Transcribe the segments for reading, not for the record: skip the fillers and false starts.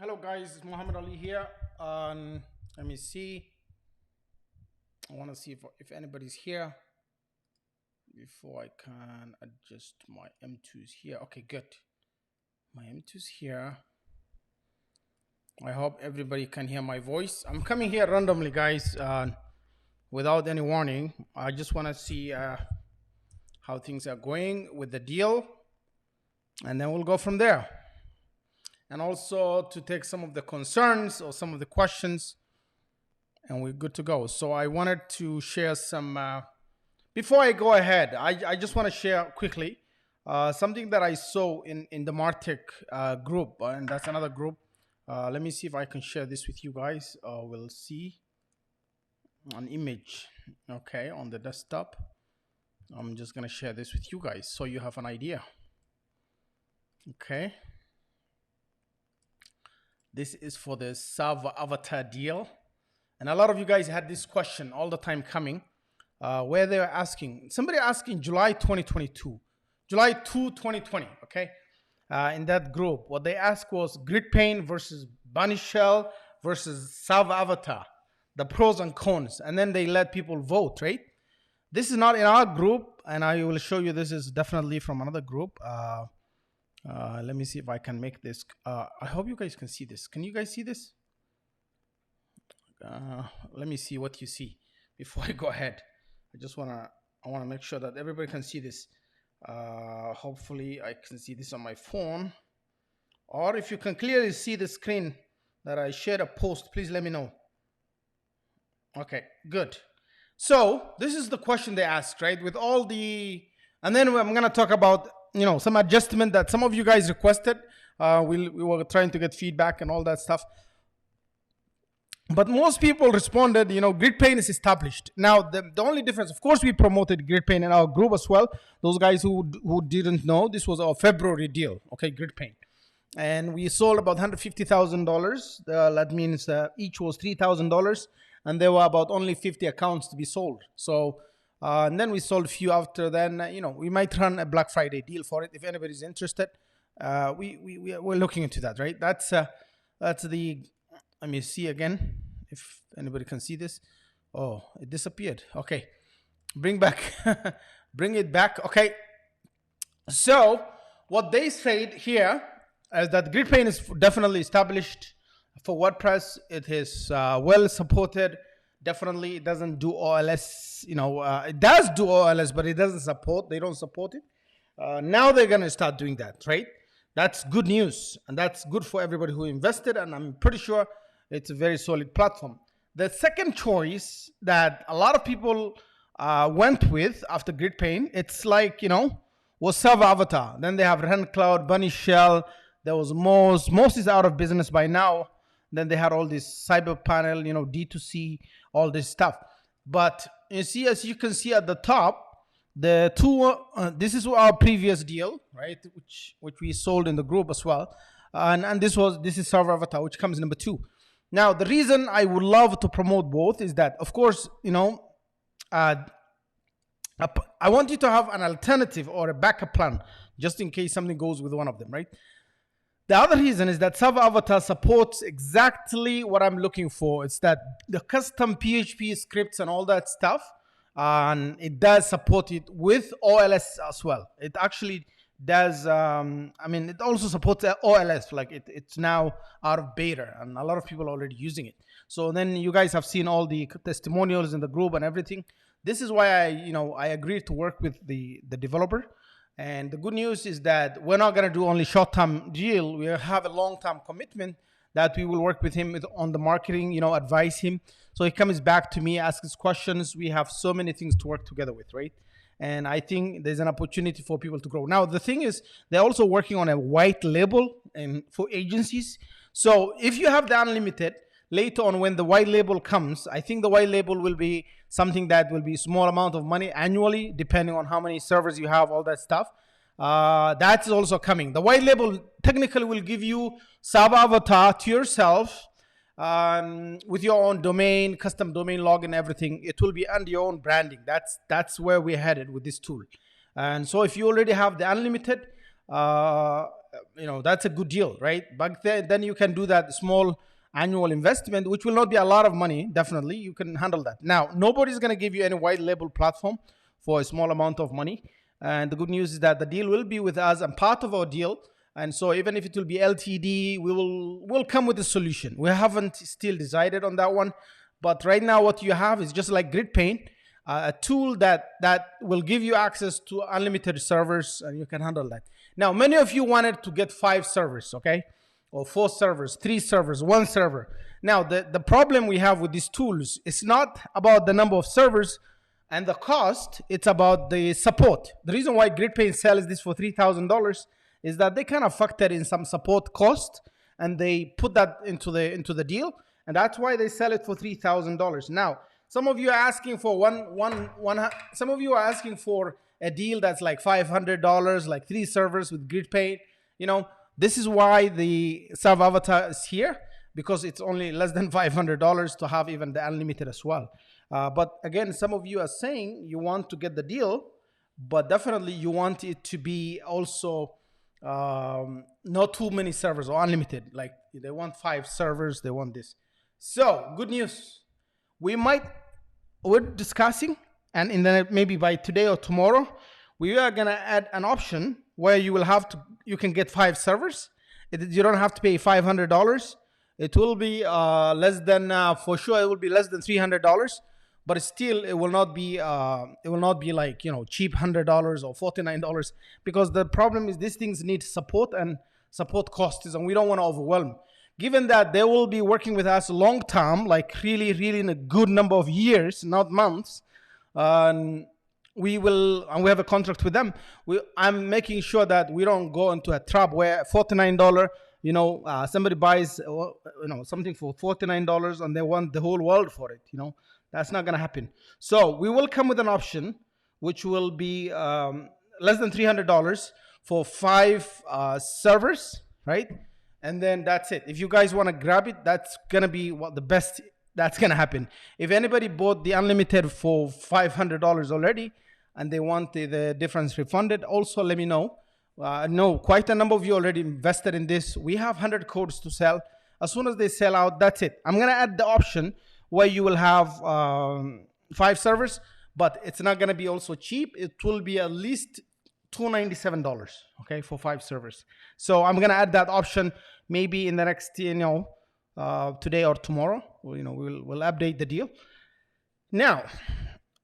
Hello guys, it's Muhammad Ali here. Let me see. I want to see if anybody's here before I can adjust my M2s here. Okay, good. My M2's here. I hope everybody can hear my voice. I'm coming here randomly, guys, without any warning. I just want to see how things are going with the deal, and then we'll go from there. And also to take some of the concerns or some of the questions, and we're good to go. So I wanted to share some, before I go ahead, I just want to share quickly something that I saw in the Martech group, and that's another group. Let me see if I can share this with you guys. We'll see an image, okay, on the desktop. I'm just going to share this with you guys so you have an idea. Okay. This is for the Serveravatar deal. And a lot of you guys had this question all the time coming, where they were asking, somebody asking July 2022, July 2, 2020, okay? In that group, what they asked was grid pane versus bunny shell versus Serveravatar, the pros and cons. And then they let people vote, right? This is not in our group, and I will show you this is definitely from another group. Let me see if I can make this. I hope you guys can see this. Can you guys see this? Let me see what you see before I go ahead. I wanna make sure that everybody can see this. Hopefully I can see this on my phone, or if you can clearly see the screen that I shared a post, please let me know. Okay, good. So this is the question they asked, right? With all the, and then I'm gonna talk about, you know, some adjustment that some of you guys requested. We were trying to get feedback and all that stuff. But most people responded, you know, grid pane is established. Now, the only difference, of course, we promoted grid pane in our group as well. Those guys who didn't know, this was our February deal, okay, grid pane. And we sold about $150,000. That means each was $3,000. And there were about only 50 accounts to be sold. So, and then we sold a few after then. You know, we might run a Black Friday deal for it if anybody's interested. We're looking into that, right? That's the, let me see again if anybody can see this. Oh, it disappeared. Okay, bring it back. Okay, so what they said here is that grid pane is definitely established for WordPress. It is well supported. Definitely, it doesn't do OLS. You know, it does do OLS, but it doesn't support. They don't support it. Now they're gonna start doing that, right? That's good news, and that's good for everybody who invested. And I'm pretty sure it's a very solid platform. The second choice that a lot of people went with after grid pane, it's like, you know, was Serveravatar. Then they have RenCloud, Bunny Shell. There was Most is out of business by now. Then they had all this Cyberpanel, you know, D2C, all this stuff. But you see, as you can see at the top, the two, this is our previous deal, right? Which we sold in the group as well. And this is Serveravatar, which comes number 2. Now, the reason I would love to promote both is that, of course, you know, I want you to have an alternative or a backup plan just in case something goes with one of them, right? The other reason is that Serveravatar supports exactly what I'm looking for. It's that the custom PHP scripts and all that stuff, and it does support it with OLS as well. It actually does, I mean, it also supports OLS, like it's now out of beta, and a lot of people are already using it. So then you guys have seen all the testimonials in the group and everything. This is why I agreed to work with the developer. And the good news is that we're not going to do only short-term deal. We have a long-term commitment that we will work with him on the marketing, you know, advise him. So he comes back to me, asks questions. We have so many things to work together with, right? And I think there's an opportunity for people to grow. Now, the thing is, they're also working on a white label and for agencies. So if you have the unlimited, later on when the white label comes, I think the white label will be something that will be small amount of money annually, depending on how many servers you have, all that stuff. That's also coming. The white label technically will give you Serveravatar to yourself, with your own domain, custom domain login, everything. It will be under your own branding. That's where we're headed with this tool. And so if you already have the unlimited, that's a good deal, right? But then you can do that small annual investment, which will not be a lot of money. Definitely, you can handle that. Now, nobody's going to give you any white label platform for a small amount of money. And the good news is that the deal will be with us and part of our deal. And so even if it will be LTD, we'll come with a solution. We haven't still decided on that one. But right now, what you have is just like GridPaint, a tool that will give you access to unlimited servers, and you can handle that. Now, many of you wanted to get 5 servers, okay? Or 4 servers, 3 servers, 1 server. Now, the problem we have with these tools is not about the number of servers and the cost, it's about the support. The reason why GridPaint sells this for $3,000 is that they kind of factor in some support cost and they put that into the deal, and that's why they sell it for $3,000. Now, some of you are asking for some of you are asking for a deal that's like $500, like 3 servers with GridPaint. This is why the Serveravatar is here, because it's only less than $500 to have even the unlimited as well. But again, some of you are saying you want to get the deal, but definitely you want it to be also not too many servers or unlimited. Like they want 5 servers, they want this. So good news. We're discussing, and maybe by today or tomorrow, we are gonna add an option where you can get 5 servers. You don't have to pay $500. It will be less than for sure. It will be less than $300, but still it will not be like cheap $100 or $49, because the problem is these things need support, and support costs, and we don't want to overwhelm. Given that they will be working with us long term, like really in a good number of years, not months, and we have a contract with them. I'm making sure that we don't go into a trap where $49, somebody buys something for $49 and they want the whole world for it. That's not going to happen. So we will come with an option which will be less than $300 for 5 servers, right? And then that's it. If you guys want to grab it, that's going to be the best that's going to happen. If anybody bought the unlimited for $500 already and they want the difference refunded, also let me know. No, quite a number of you already invested in this. We have 100 codes to sell. As soon as they sell out, that's it. I'm going to add the option where you will have 5 servers, but it's not going to be also cheap. It will be at least $297, okay, for 5 servers. So I'm going to add that option maybe in the next, today or tomorrow. We'll update the deal. Now,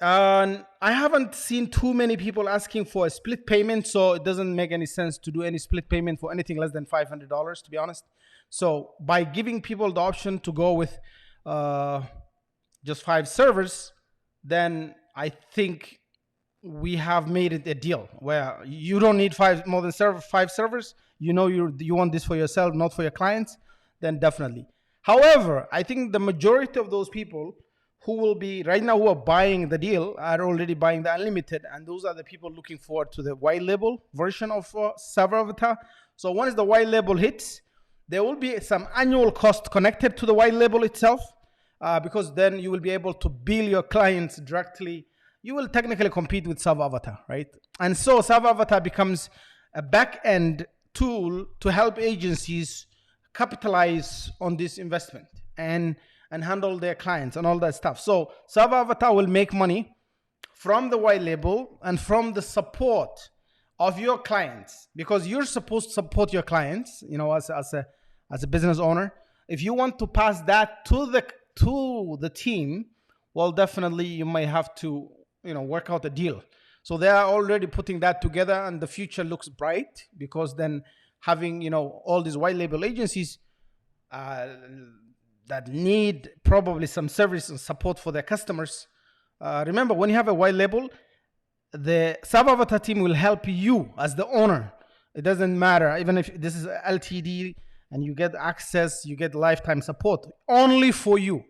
I haven't seen too many people asking for a split payment, so it doesn't make any sense to do any split payment for anything less than $500, to be honest. So by giving people the option to go with just 5 servers, then I think we have made it a deal where you don't need more than 5 servers. You want this for yourself, not for your clients, then definitely. However, I think the majority of those people who will be right now who are buying the deal are already buying the unlimited, and those are the people looking forward to the white label version of Serveravatar. So once the white label hits, there will be some annual cost connected to the white label itself, because then you will be able to bill your clients directly. You will technically compete with Serveravatar, right? And so Serveravatar becomes a back-end tool to help agencies capitalize on this investment and handle their clients and all that stuff. So Serveravatar will make money from the white label and from the support of your clients, because you're supposed to support your clients, as a business owner. If you want to pass that to the team, well, definitely you might have to work out a deal. So they are already putting that together, and the future looks bright, because then having all these white label agencies that need probably some service and support for their customers. Remember, when you have a white label, the Serveravatar team will help you as the owner. It doesn't matter, even if this is LTD and you get access, you get lifetime support only for you.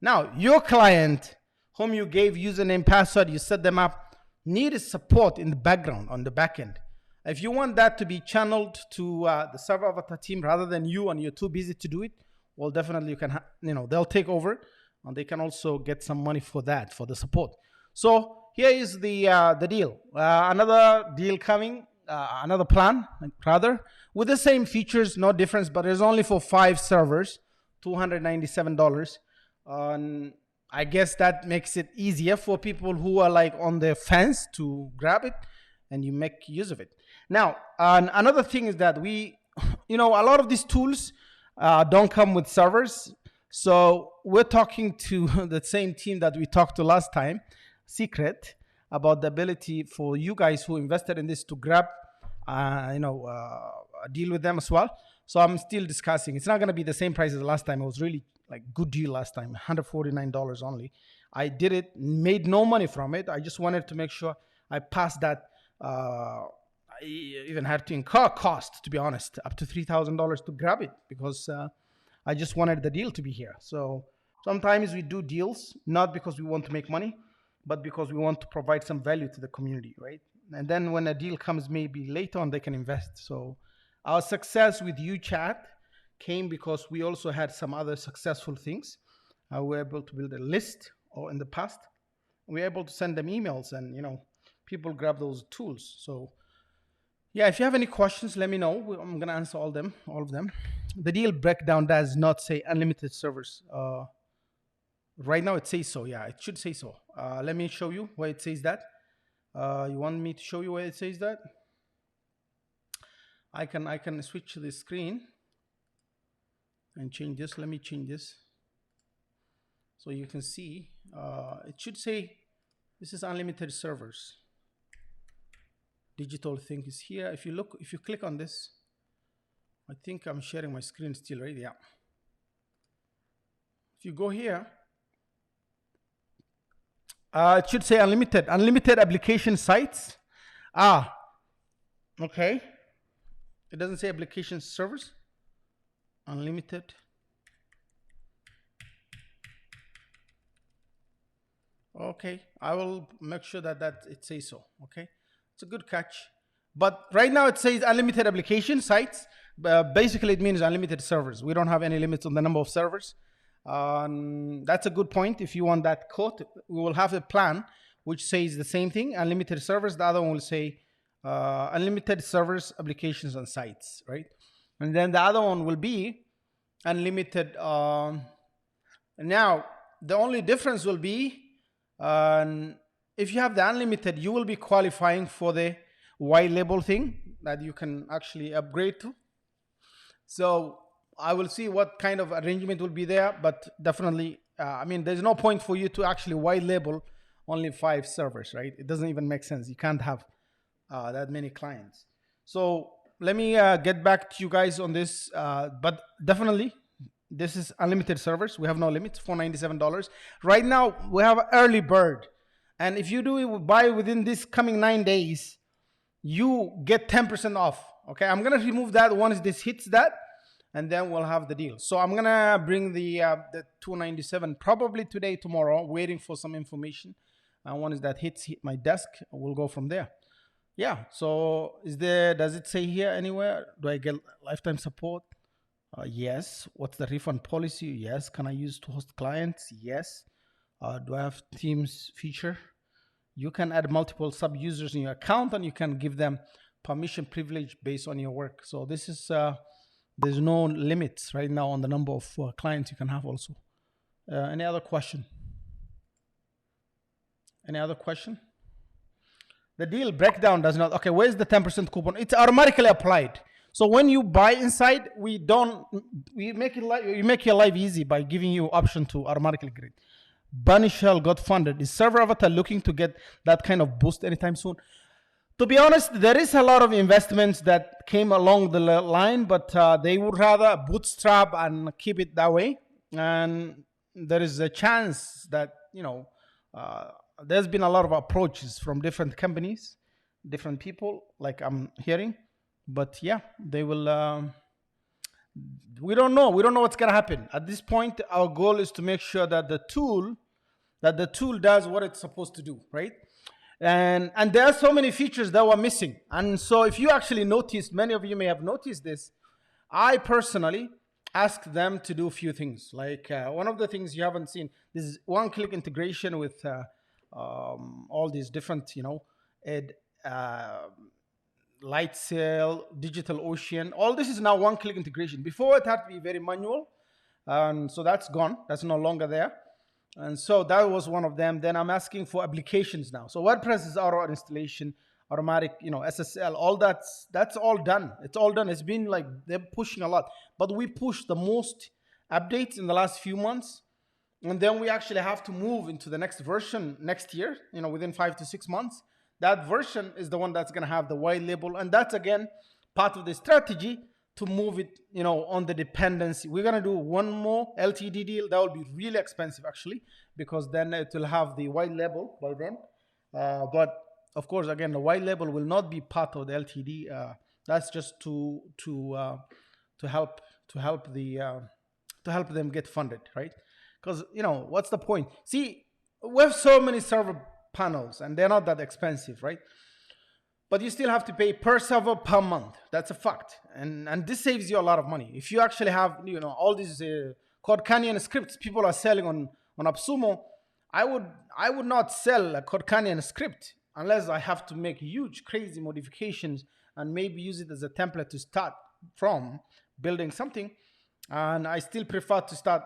Now, your client, whom you gave username, password, you set them up, need support in the background, on the back end. If you want that to be channeled to the Serveravatar team rather than you, and you're too busy to do it, well, definitely you can, they'll take over, and they can also get some money for that, for the support. So here is the deal. Another deal coming another plan, rather, with the same features, no difference, but it's only for 5 servers, $297. I guess that makes it easier for people who are like on the fence to grab it, and you make use of it. Now, another thing is that a lot of these tools don't come with servers. So we're talking to the same team that we talked to last time, Secret, about the ability for you guys who invested in this to grab, a deal with them as well. So I'm still discussing. It's not going to be the same price as last time. It was really like good deal last time, $149 only. I did it, made no money from it. I just wanted to make sure I passed that. I even had to incur cost, to be honest, up to $3,000 to grab it, because I just wanted the deal to be here. So sometimes we do deals not because we want to make money, but because we want to provide some value to the community, right? And then when a deal comes, maybe later on they can invest. So our success with UChat came because we also had some other successful things. We were able to build a list, or in the past, we were able to send them emails, and people grab those tools. So yeah, if you have any questions, let me know. I'm gonna answer all of them. The deal breakdown does not say unlimited servers. Right now it says so. Yeah, it should say so. Let me show you where it says that. You want me to show you where it says that? I can switch the screen and change this. Let me change this so you can see. It should say this is unlimited servers. Digital thing is here. If you click on this, I think I'm sharing my screen still, right? Yeah. If you go here, it should say unlimited application sites. Okay. It doesn't say application servers. Unlimited. Okay, I will make sure that it says so. Okay, it's a good catch. But right now it says unlimited application sites. Basically, it means unlimited servers. We don't have any limits on the number of servers. That's a good point. If you want that quote, we will have a plan which says the same thing, unlimited servers. The other one will say unlimited servers, applications, and sites, right? And then the other one will be unlimited. Now, the only difference will be if you have the unlimited, you will be qualifying for the white label thing that you can actually upgrade to. So I will see what kind of arrangement will be there, but definitely, there's no point for you to actually white label only 5 servers, right? It doesn't even make sense. You can't have that many clients. So let me get back to you guys on this, but definitely this is unlimited servers. We have no limits, $497. Right now we have early bird, and if you buy within this coming 9 days, you get 10% off. Okay, I'm gonna remove that once this hits that, and then we'll have the deal. So I'm gonna bring the $297 probably today, tomorrow, waiting for some information. And once that hit my desk, we'll go from there. Yeah, so does it say here anywhere, do I get lifetime support? Yes. What's the refund policy? Yes. Can I use to host clients? Yes. Do I have Teams feature? You can add multiple sub users in your account, and you can give them permission privilege based on your work. So this is there's no limits right now on the number of clients you can have also. Any other question? Any other question? The deal breakdown does not. Okay, where's the 10% coupon? It's automatically applied. So when you buy inside, we make your life easy by giving you option to automatically grade. Bunny Shell got funded. Is Serveravatar looking to get that kind of boost anytime soon? To be honest, there is a lot of investments that came along the line, but they would rather bootstrap and keep it that way. And there is a chance that, there's been a lot of approaches from different companies, different people, like I'm hearing. But yeah, they will. We don't know. We don't know what's gonna happen at this point. Our goal is to make sure that the tool does what it's supposed to do, right? And there are so many features that were missing. And so, if you actually noticed, many of you may have noticed this. I personally asked them to do a few things. Like one of the things you haven't seen, this is one-click integration with all these different, Light Sail, Digital Ocean. All this is now one-click integration. Before it had to be very manual, and so that's gone. That's no longer there. And so that was one of them. Then I'm asking for applications now. So WordPress is auto installation, automatic, SSL, all that's all done. It's all done. It's been like they're pushing a lot, but we pushed the most updates in the last few months, and then we actually have to move into the next version next year. Within 5 to 6 months. That version is the one that's going to have the white label, and that's again part of the strategy to move it, on the dependency. We're going to do one more LTD deal. That will be really expensive actually, because then it will have the white label by then. But of course, again, the white label will not be part of the LTD. That's just to help them get funded, right? Because what's the point? See, we have so many server panels, and they're not that expensive, right? But you still have to pay per server per month. That's a fact. And this saves you a lot of money. If you actually have, all these Code Canyon scripts people are selling on AppSumo, I would not sell a Code Canyon script unless I have to make huge, crazy modifications and maybe use it as a template to start from building something. And I still prefer to start,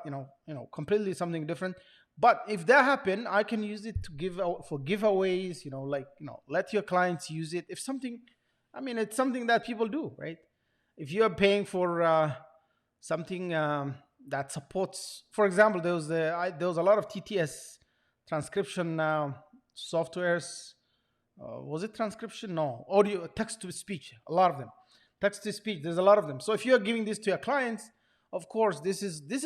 completely something different. But if that happen, I can use it to give out for giveaways, let your clients use it. If something, it's something that people do, right? If you're paying for something that supports, for example, there was a lot of TTS transcription softwares. Was it transcription? No, audio, text to speech. A lot of them, text to speech. There's a lot of them. So if you're giving this to your clients, of course, this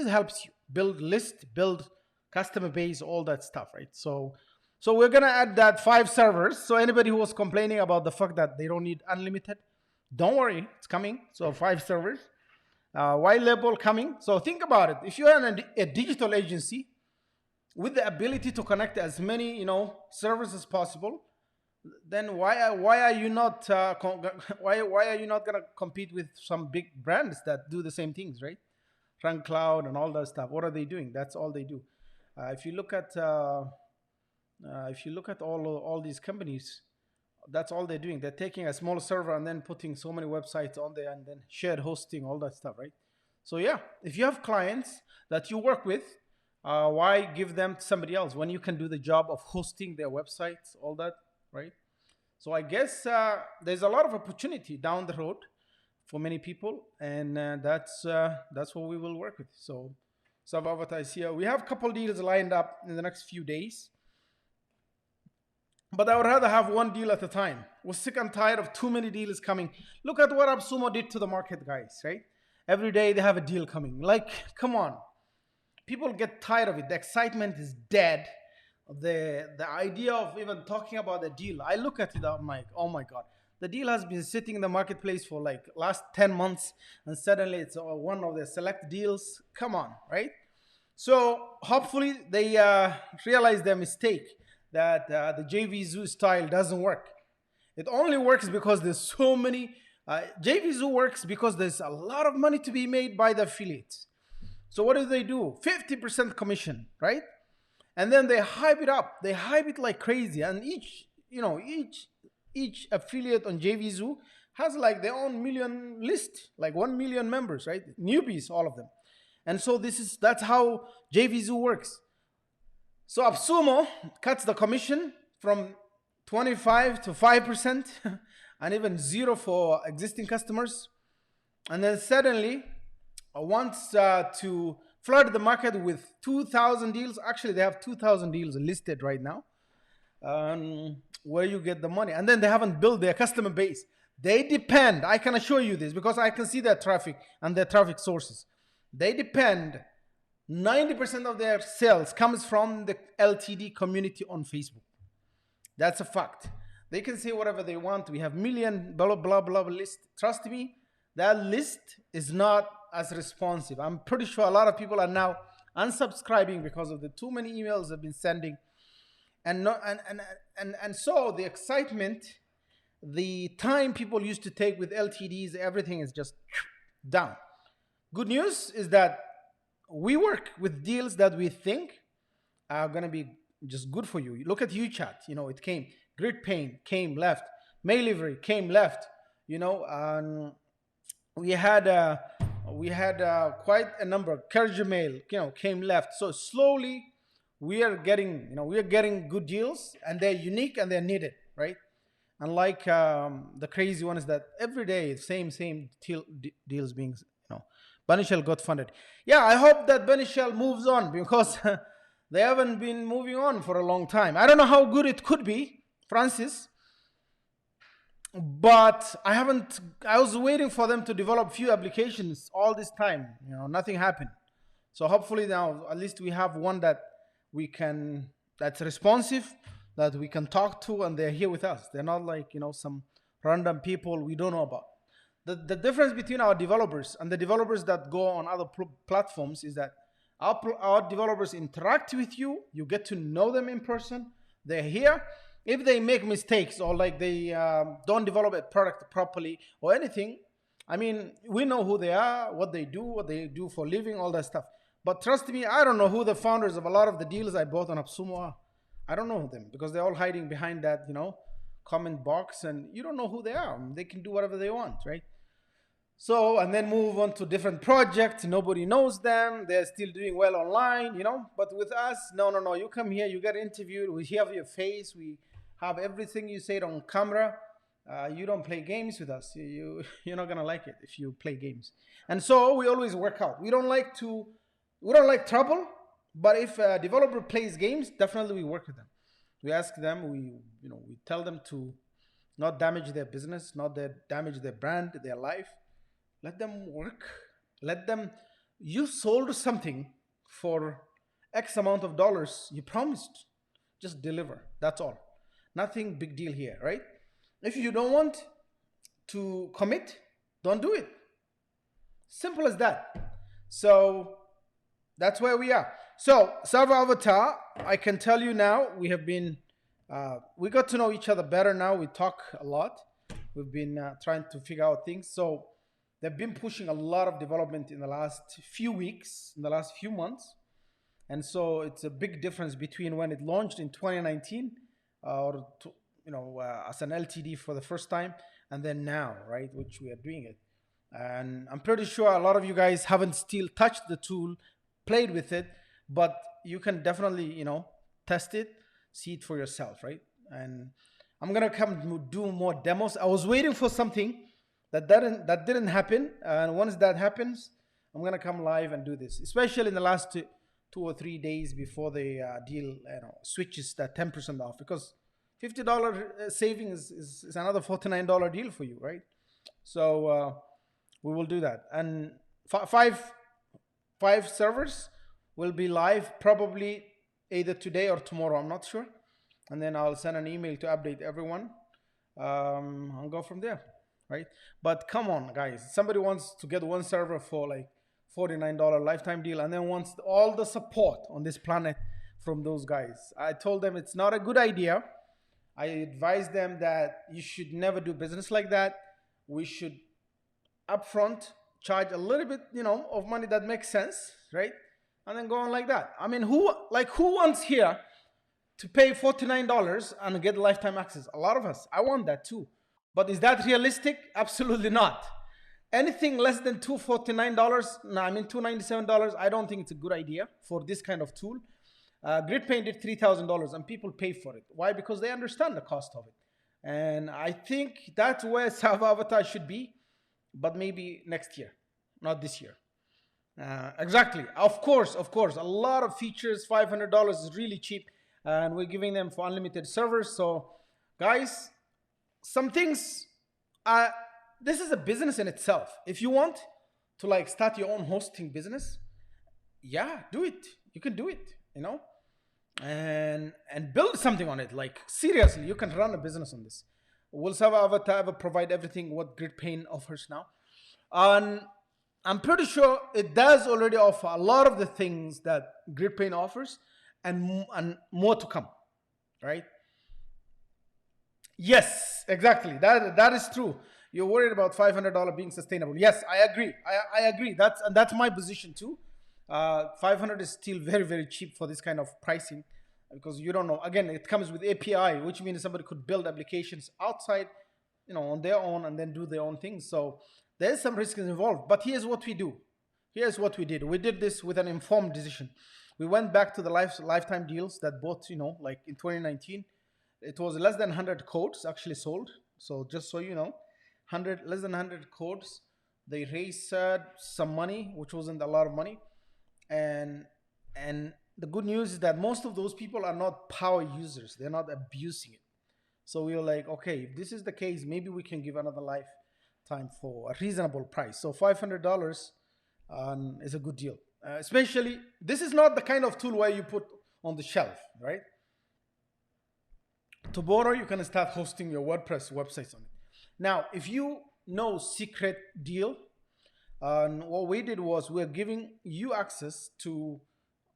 helps you build list, build customer base, all that stuff, right? So we're gonna add that 5 servers. So anybody who was complaining about the fact that they don't need unlimited, don't worry, it's coming. So 5 servers, white label coming. So think about it. If you're a digital agency with the ability to connect as many servers as possible, then why are you not why are you not gonna compete with some big brands that do the same things, right? Run Cloud and all that stuff. What are they doing? That's all they do. If you look at all these companies, that's all they're doing. They're taking a small server and then putting so many websites on there and then shared hosting, all that stuff, right? So yeah, if you have clients that you work with, why give them to somebody else when you can do the job of hosting their websites, all that, right? So I guess there's a lot of opportunity down the road for many people, and that's what we will work with. So Serveravatar is here. We have a couple deals lined up in the next few days, but I would rather have one deal at a time. We're sick and tired of too many deals coming. Look at what AppSumo did to the market, guys, right? Every day they have a deal coming. Like, come on. People get tired of it. The excitement is dead. The idea of even talking about the deal, I look at it, I'm like, oh my God. The deal has been sitting in the marketplace for like last 10 months, and suddenly it's one of the select deals. Come on, right? So hopefully they realize their mistake, that the JVZoo style doesn't work. It only works because there's so many. JVZoo works because there's a lot of money to be made by the affiliates. So what do? 50% commission, right? And then they hype it up. They hype it like crazy. And each affiliate on JVZoo has like their own million list, like 1 million members, right? Newbies, all of them. And so that's how JVZoo works. So AppSumo cuts the commission from 25 to 5% and even 0 for existing customers. And then suddenly wants to flood the market with 2,000 deals. Actually, they have 2,000 deals listed right now. Where you get the money, and then they haven't built their customer base. They depend, I can assure you this because I can see their traffic and their traffic sources. They depend, 90% of their sales comes from the LTD community on Facebook. That's a fact. They can say whatever they want. We have million blah blah blah list. Trust me, that list is not as responsive. I'm pretty sure a lot of people are now unsubscribing because of the too many emails they've been sending. And so the excitement, the time people used to take with LTDs, everything is just down. Good news is that we work with deals that we think are going to be just good for you. Look at UChat, it came. Grid Paint came left. Mail Livery came left. you know, we had quite a number. Mail, you know, came left. So slowly, we are getting, you know, we are getting good deals, and they're unique and they're needed, right? Unlike the crazy ones that every day same deals being, you know, Banishal got funded. Yeah, I hope that Banishal moves on because they haven't been moving on for a long time. I don't know how good it could be, Francis, but I haven't. I was waiting for them to develop few applications all this time. You know, nothing happened. So hopefully now at least we have one that we can, that's responsive, that we can talk to, and they're here with us. They're not like, you know, some random people we don't know about. The difference between our developers and the developers that go on other platforms is that our developers interact with you. You get to know them in person. They're here. If they make mistakes or like they don't develop a product properly or anything, I mean, we know who they are, what they do for a living, all that stuff. But trust me, I don't know who the founders of a lot of the deals I bought on AppSumo are. I don't know them because they're all hiding behind that, you know, comment box, and you don't know who they are. They can do whatever they want, right? So, and then move on to different projects. Nobody knows them. They're still doing well online, you know. But with us, no. You come here, you get interviewed. We have your face. We have everything you said on camera. You don't play games with us. You're not gonna like it if you play games. And so we always work out. We don't like trouble. But if a developer plays games, definitely we work with them. We ask them. We tell them to not damage their business, not damage their brand, their life. Let them work. Let them. You sold something for X amount of dollars. You promised. Just deliver. That's all. Nothing big deal here, right? If you don't want to commit, don't do it. Simple as that. So that's where we are. So Serveravatar, I can tell you now, we got to know each other better now. We talk a lot. We've been trying to figure out things. So they've been pushing a lot of development in the last few weeks, in the last few months. And so it's a big difference between when it launched in 2019 as an LTD for the first time, and then now, right, which we are doing it. And I'm pretty sure a lot of you guys haven't still touched the tool, played with it, but you can definitely, test it, see it for yourself, right? And I'm gonna come do more demos. I was waiting for something that didn't happen, and once that happens, I'm gonna come live and do this, especially in the last 2 or 3 days before the deal switches that 10% off, because $50 savings is another $49 deal for you, right? So we will do that, and five servers will be live probably either today or tomorrow. I'm not sure, and then I'll send an email to update everyone. I'll go from there, right? But come on, guys, somebody wants to get one server for like $49 lifetime deal, and then wants all the support on this planet from those guys. I told them it's not a good idea. I advised them that you should never do business like that. We should upfront charge a little bit, of money that makes sense, right? And then go on like that. I mean, who wants here to pay $49 and get lifetime access? A lot of us. I want that too. But is that realistic? Absolutely not. Anything less than $297, I don't think it's a good idea for this kind of tool. GridPaint did $3,000 and people pay for it. Why? Because they understand the cost of it. And I think that's where Serveravatar should be, but maybe next year, not this year. Exactly. Of course, a lot of features. $500 is really cheap, and we're giving them for unlimited servers. So, guys, some things. This is a business in itself. If you want to start your own hosting business, yeah, do it. You can do it, and build something on it. Like, seriously, you can run a business on this. Will Serveravatar ever provide everything what GridPaint offers now? And I'm pretty sure it does already offer a lot of the things that GridPaint offers, and more to come, right? Yes, exactly. That is true. You're worried about $500 being sustainable. Yes, I agree. I agree. That's my position too. 500 is still very, very cheap for this kind of pricing, because you don't know. Again, it comes with API, which means somebody could build applications outside on their own and then do their own things. So there's some risk involved. But here's what we do. Here's what we did. We did this with an informed decision. We went back to the lifetime deals that bought, like in 2019, it was less than 100 codes actually sold. So just so you know, less than 100 codes. They raised some money, which wasn't a lot of money, and the good news is that most of those people are not power users. They're not abusing it. So we were like, okay, if this is the case, maybe we can give another lifetime for a reasonable price. So $500 is a good deal. Especially, this is not the kind of tool where you put on the shelf, right? Tomorrow you can start hosting your WordPress websites on it. Now, if you know secret deal, what we did was we're giving you access to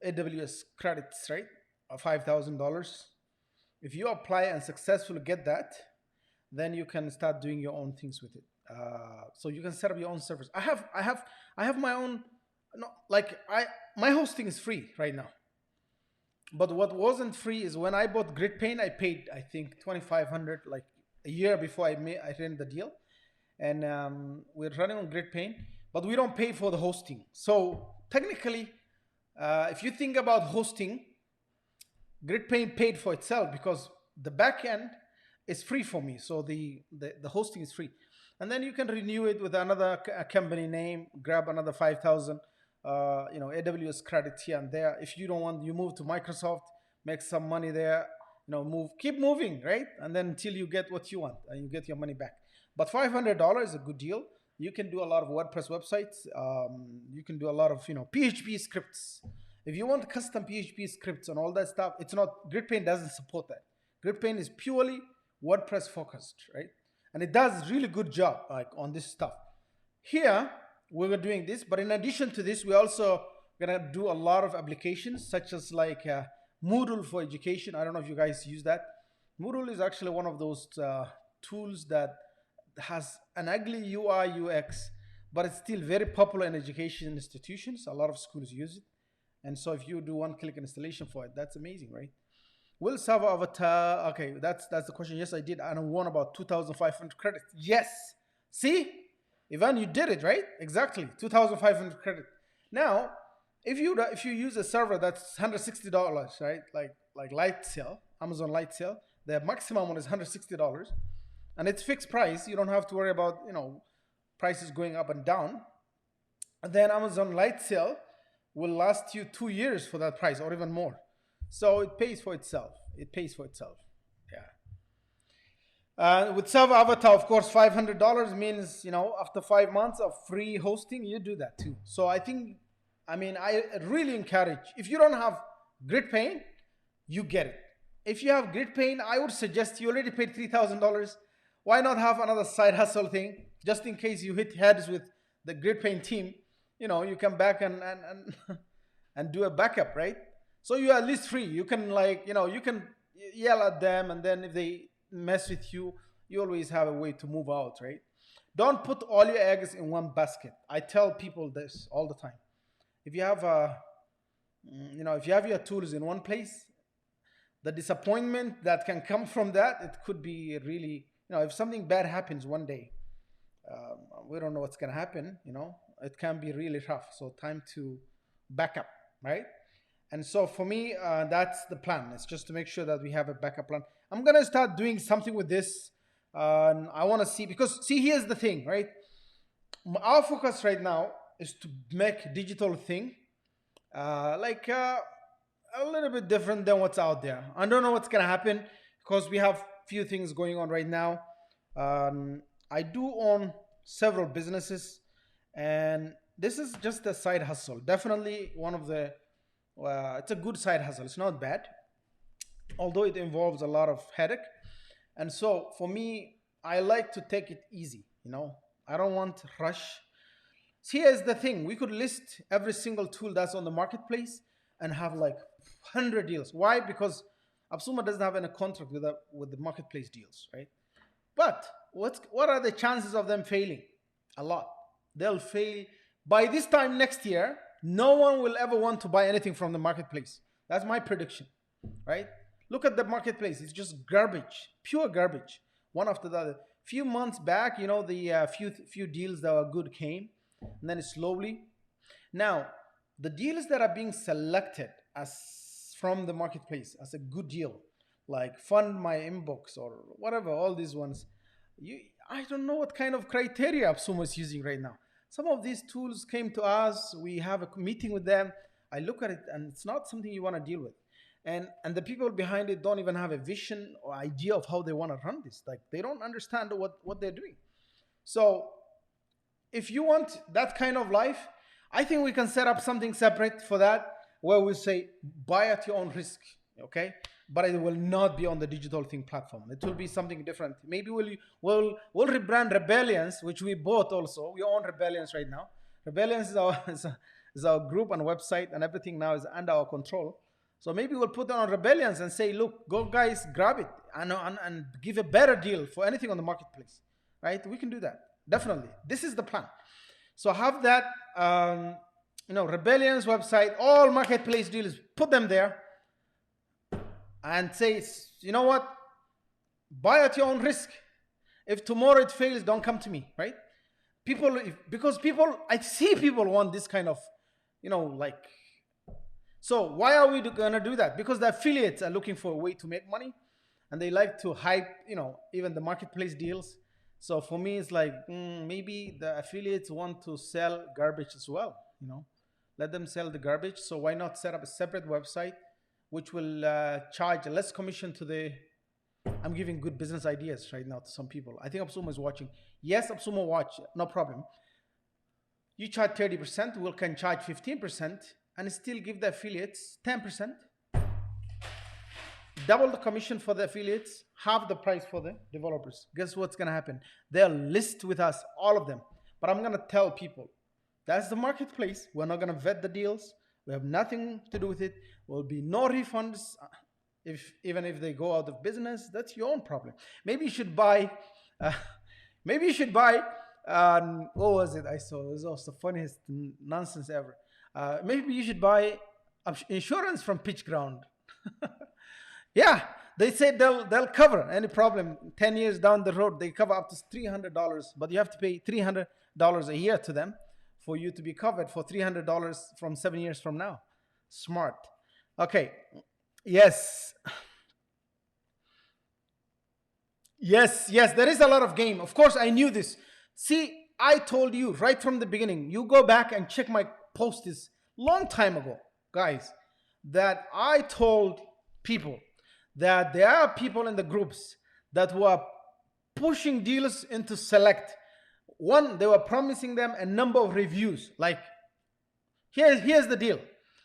AWS credits, right? $5,000. If you apply and successfully get that, then you can start doing your own things with it. So you can set up your own servers. I have my own. No, like my hosting is free right now. But what wasn't free is when I bought GridPaint, I paid I think $2,500 like a year before I ran the deal, and we're running on GridPaint, but we don't pay for the hosting. So technically, if you think about hosting, GridPaint paid for itself because the backend is free for me. So the hosting is free, and then you can renew it with another company name, grab another 5,000. AWS credits here and there. If you don't want, you move to Microsoft, make some money there, keep moving, right? And then until you get what you want and you get your money back. But $500 is a good deal. You can do a lot of WordPress websites. You can do a lot of, PHP scripts. If you want custom PHP scripts and all that stuff, it's not, GridPaint doesn't support that. GridPaint is purely WordPress focused, right? And it does really good job like on this stuff. Here, we were doing this, but in addition to this, we're also gonna do a lot of applications such as like Moodle for education. I don't know if you guys use that. Moodle is actually one of those tools that has an ugly UI UX, but it's still very popular in education institutions. A lot of schools use it. And so if you do one-click installation for it, that's amazing, right? Will Serveravatar, okay, that's the question. Yes, I did, and I won about 2,500 credits. Yes, see? Ivan, you did it, right? Exactly, 2,500 credit. Now, if you use a server that's $160, right? Like light sale, Amazon light sale, the maximum one is $160, and it's fixed price. You don't have to worry about prices going up and down. And then Amazon light sale will last you 2 years for that price or even more. So it pays for itself. It pays for itself. With Serveravatar, of course, $500 means, after 5 months of free hosting, you do that too. So I really encourage, if you don't have GridPaint, you get it. If you have GridPaint, I would suggest you already paid $3,000. Why not have another side hustle thing? Just in case you hit heads with the GridPaint team, you come back and do a backup, right? So you are at least free. You can you can yell at them, and then if they mess with you, you always have a way to move out, right? Don't put all your eggs in one basket. I tell people this all the time. If you have if you have your tools in one place, the disappointment that can come from that, it could be really, if something bad happens one day, we don't know what's going to happen, it can be really tough. So time to back up, right? And so for me, that's the plan. It's just to make sure that we have a backup plan. I'm going to start doing something with this. I want to see, because here's the thing, right? Our focus right now is to make digital thing a little bit different than what's out there. I don't know what's going to happen because we have few things going on right now. I do own several businesses, and this is just a side hustle. Definitely one of the it's a good side hustle. It's not bad, although it involves a lot of headache. And so for me, I like to take it easy. I don't want to rush. So here's the thing: we could list every single tool that's on the marketplace and have like 100 deals. Why? Because Absuma doesn't have any contract with the marketplace deals, right? But what are the chances of them failing? A lot. They'll fail by this time next year. No one will ever want to buy anything from the marketplace. That's my prediction, right? Look at the marketplace. It's just garbage, pure garbage, one after the other. few months back, you know, the few deals that were good came, and then slowly. Now, the deals that are being selected as from the marketplace as a good deal, like fund my inbox or whatever, all these ones, you, I don't know what kind of criteria AppSumo is using right now. Some of these tools came to us, we have a meeting with them. I look at it and it's not something you want to deal with. And the people behind it don't even have a vision or idea of how they want to run this. Like they don't understand what they're doing. So if you want that kind of life, I think we can set up something separate for that, where we say buy at your own risk, okay? But it will not be on the Digital Thing platform. It will be something different. Maybe we'll rebrand Rebellions, which we bought also. We own Rebellions right now. Rebellions is our is our group and website, and everything now is under our control. So maybe we'll put it on Rebellions and say, look, go guys, grab it and give a better deal for anything on the marketplace, right? We can do that, definitely. This is the plan. So have that, Rebellion's website, all marketplace deals, put them there and say, you know what? Buy at your own risk. If tomorrow it fails, don't come to me, right? Because I see people want this kind of, so why are we going to do that? Because the affiliates are looking for a way to make money, and they like to hype, even the marketplace deals. So for me, it's like, maybe the affiliates want to sell garbage as well, let them sell the garbage. So why not set up a separate website, which will charge less commission to the, I'm giving good business ideas right now to some people. I think AppSumo is watching. Yes, AppSumo watch, no problem. You charge 30%, we can charge 15%, and still give the affiliates 10%. Double the commission for the affiliates, half the price for the developers. Guess what's going to happen? They'll list with us, all of them. But I'm going to tell people, that's the marketplace. We're not going to vet the deals. We have nothing to do with it. There will be no refunds. Even if they go out of business, that's your own problem. Maybe you should buy, what was it I saw? It was the funniest nonsense ever. Maybe you should buy insurance from Pitch Ground. Yeah, they said they'll cover any problem 10 years down the road. They cover up to $300, but you have to pay $300 a year to them for you to be covered for $300 from 7 years from now. Smart. Okay. Yes, there is a lot of game. Of course, I knew this. See, I told you right from the beginning. You go back and check my posts long time ago, guys, that I told people that there are people in the groups that were pushing deals into select. One, they were promising them a number of reviews. Like, here's the deal.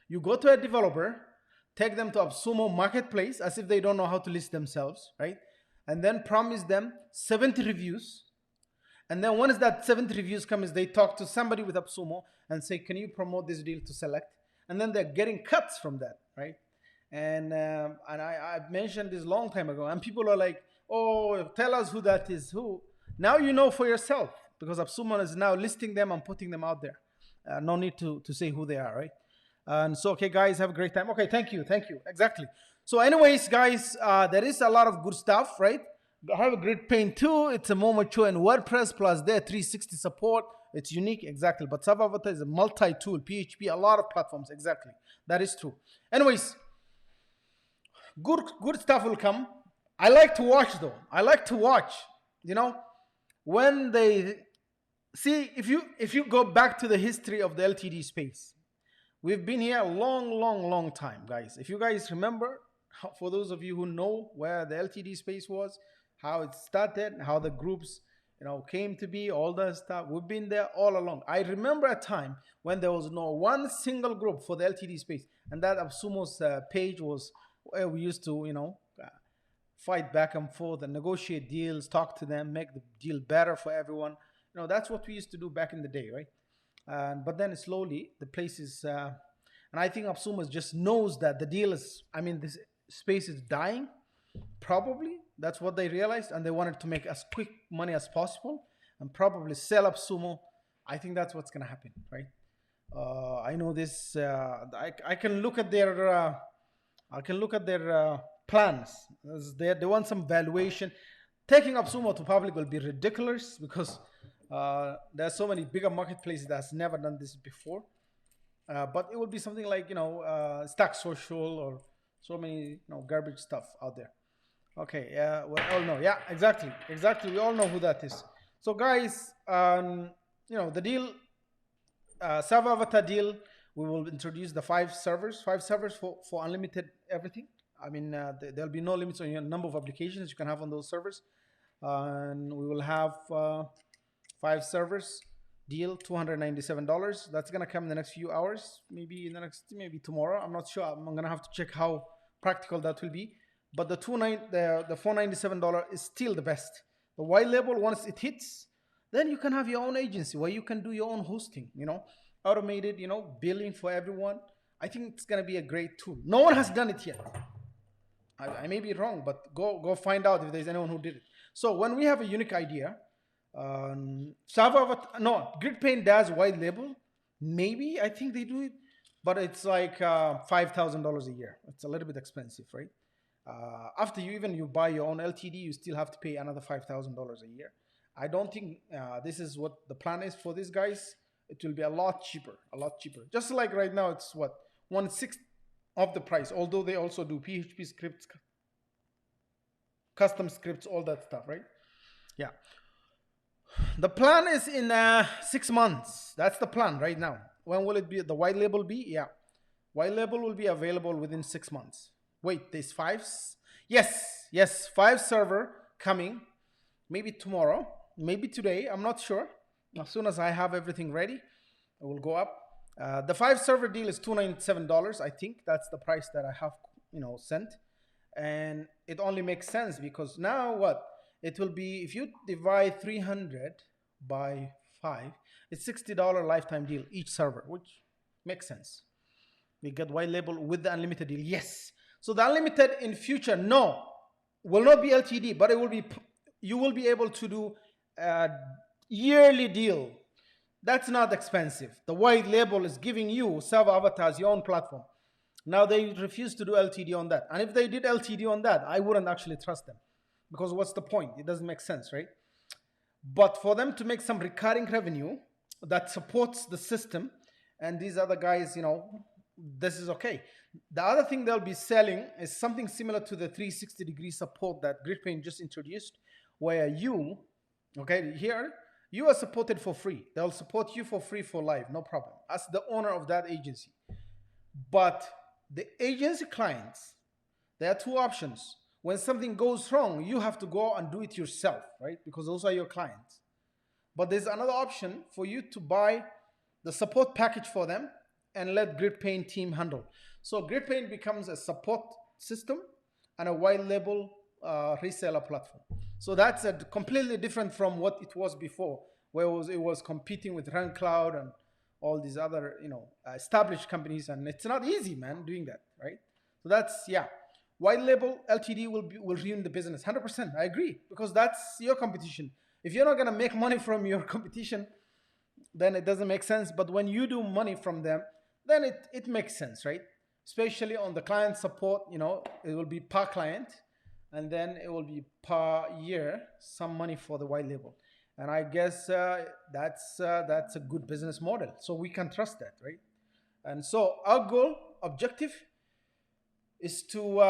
You go to a developer, take them to AppSumo Marketplace as if they don't know how to list themselves, right? And then promise them 70 reviews. And then once that 70 reviews comes, they talk to somebody with AppSumo and say, can you promote this deal to select? And then they're getting cuts from that, right? And I mentioned this long time ago, and people are like, oh, tell us who that is. Who? Now you know for yourself, because AppSumo is now listing them and putting them out there. No need to say who they are, right? And so, okay, guys, have a great time. Okay, thank you. Exactly. So anyways, guys, there is a lot of good stuff, right? Have a great paint too. It's a more mature in WordPress, plus their 360 support. It's unique, exactly. But Serveravatar is a multi-tool, PHP, a lot of platforms, exactly. That is true. Anyways, good stuff will come. I like to watch though. When they see, if you go back to the history of the LTD space, we've been here a long time, guys. If you guys remember, for those of you who know where the LTD space was, how it started, how the groups, came to be, all that stuff, we've been there all along. I remember a time when there was no one single group for the LTD space, and that AppSumo's page was where we used to, fight back and forth and negotiate deals, talk to them, make the deal better for everyone. That's what we used to do back in the day, right? But then slowly the place is, and I think AppSumo just knows that the deal is, this space is dying. Probably that's what they realized, and they wanted to make as quick money as possible and probably sell AppSumo. I think that's what's gonna happen, right? I know this. I can look at their plans. They want some valuation. Taking up sumo to public will be ridiculous because there are so many bigger marketplaces that's never done this before. But it would be something like Stack Social or so many garbage stuff out there. Okay, yeah, we all know. Yeah, exactly, exactly. We all know who that is. So, guys, the deal, Serveravatar deal. We will introduce the five servers for unlimited everything. I mean, there'll be no limits on your number of applications you can have on those servers, and we will have 5 servers deal, $297. That's gonna come in the next few hours, maybe tomorrow. I'm not sure. I'm gonna have to check how practical that will be. But the $497 is still the best. The white label, once it hits, then you can have your own agency where you can do your own hosting, automated, billing for everyone. I think it's gonna be a great tool. No one has done it yet. I may be wrong, but go find out if there's anyone who did it. So when we have a unique idea, GridPaint does white label. Maybe I think they do it, but it's like $5,000 a year. It's a little bit expensive, right? After you buy your own LTD, you still have to pay another $5,000 a year. I don't think this is what the plan is for these guys. It will be a lot cheaper, a lot cheaper. Just like right now, it's what 1/6 of the price. Although they also do PHP scripts, custom scripts, all that stuff, right? Yeah. The plan is in 6 months. That's the plan right now. When will it be? The white label be? Yeah. White label will be available within 6 months. Wait, there's 5s? Yes, 5 server coming. Maybe tomorrow, maybe today. I'm not sure. As soon as I have everything ready, it will go up. The 5 server deal is $297. I think that's the price that I have, sent. And it only makes sense because now what? It will be, if you divide 300 by 5, it's $60 lifetime deal each server, which makes sense. We get white label with the unlimited deal. Yes. So the unlimited in future, will not be LTD, but you will be able to do a yearly deal. That's not expensive. The white label is giving you Serveravatars your own platform. Now they refuse to do LTD on that. And if they did LTD on that, I wouldn't actually trust them. Because what's the point? It doesn't make sense, right? But for them to make some recurring revenue that supports the system, and these other guys, this is okay. The other thing they'll be selling is something similar to the 360-degree support that GridPaint just introduced, where you are supported for free. They'll support you for free for life, no problem, as the owner of that agency. But the agency clients, there are 2 options. When something goes wrong, you have to go and do it yourself, right? Because those are your clients. But there's another option for you to buy the support package for them and let GridPaint team handle. So GridPaint becomes a support system and a white label reseller platform. So that's completely different from what it was before, where it was competing with RunCloud and all these other established companies, and it's not easy, man, doing that, right? So that's white label LTD will ruin the business 100%. I agree, because that's your competition. If you're not gonna make money from your competition, then it doesn't make sense. But when you do money from them, then it makes sense, right? Especially on the client support, it will be per client, and then it will be per year, some money for the white label. And I guess that's a good business model. So we can trust that, right? And so our objective is to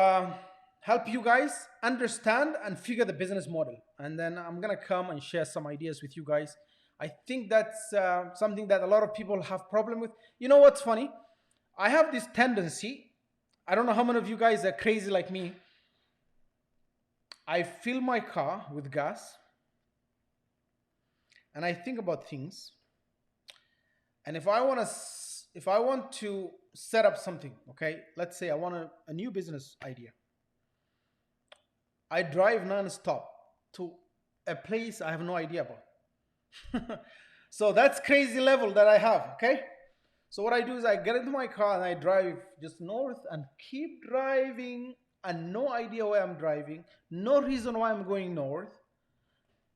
help you guys understand and figure the business model. And then I'm gonna come and share some ideas with you guys. I think that's something that a lot of people have problem with. You know what's funny? I have this tendency, I don't know how many of you guys are crazy like me. I fill my car with gas and I think about things. And if I want to set up something, okay, let's say I want a new business idea. I drive non-stop to a place I have no idea about. So that's crazy level that I have, okay? So what I do is I get into my car and I drive just north and keep driving, and no idea where I'm driving, no reason why I'm going north.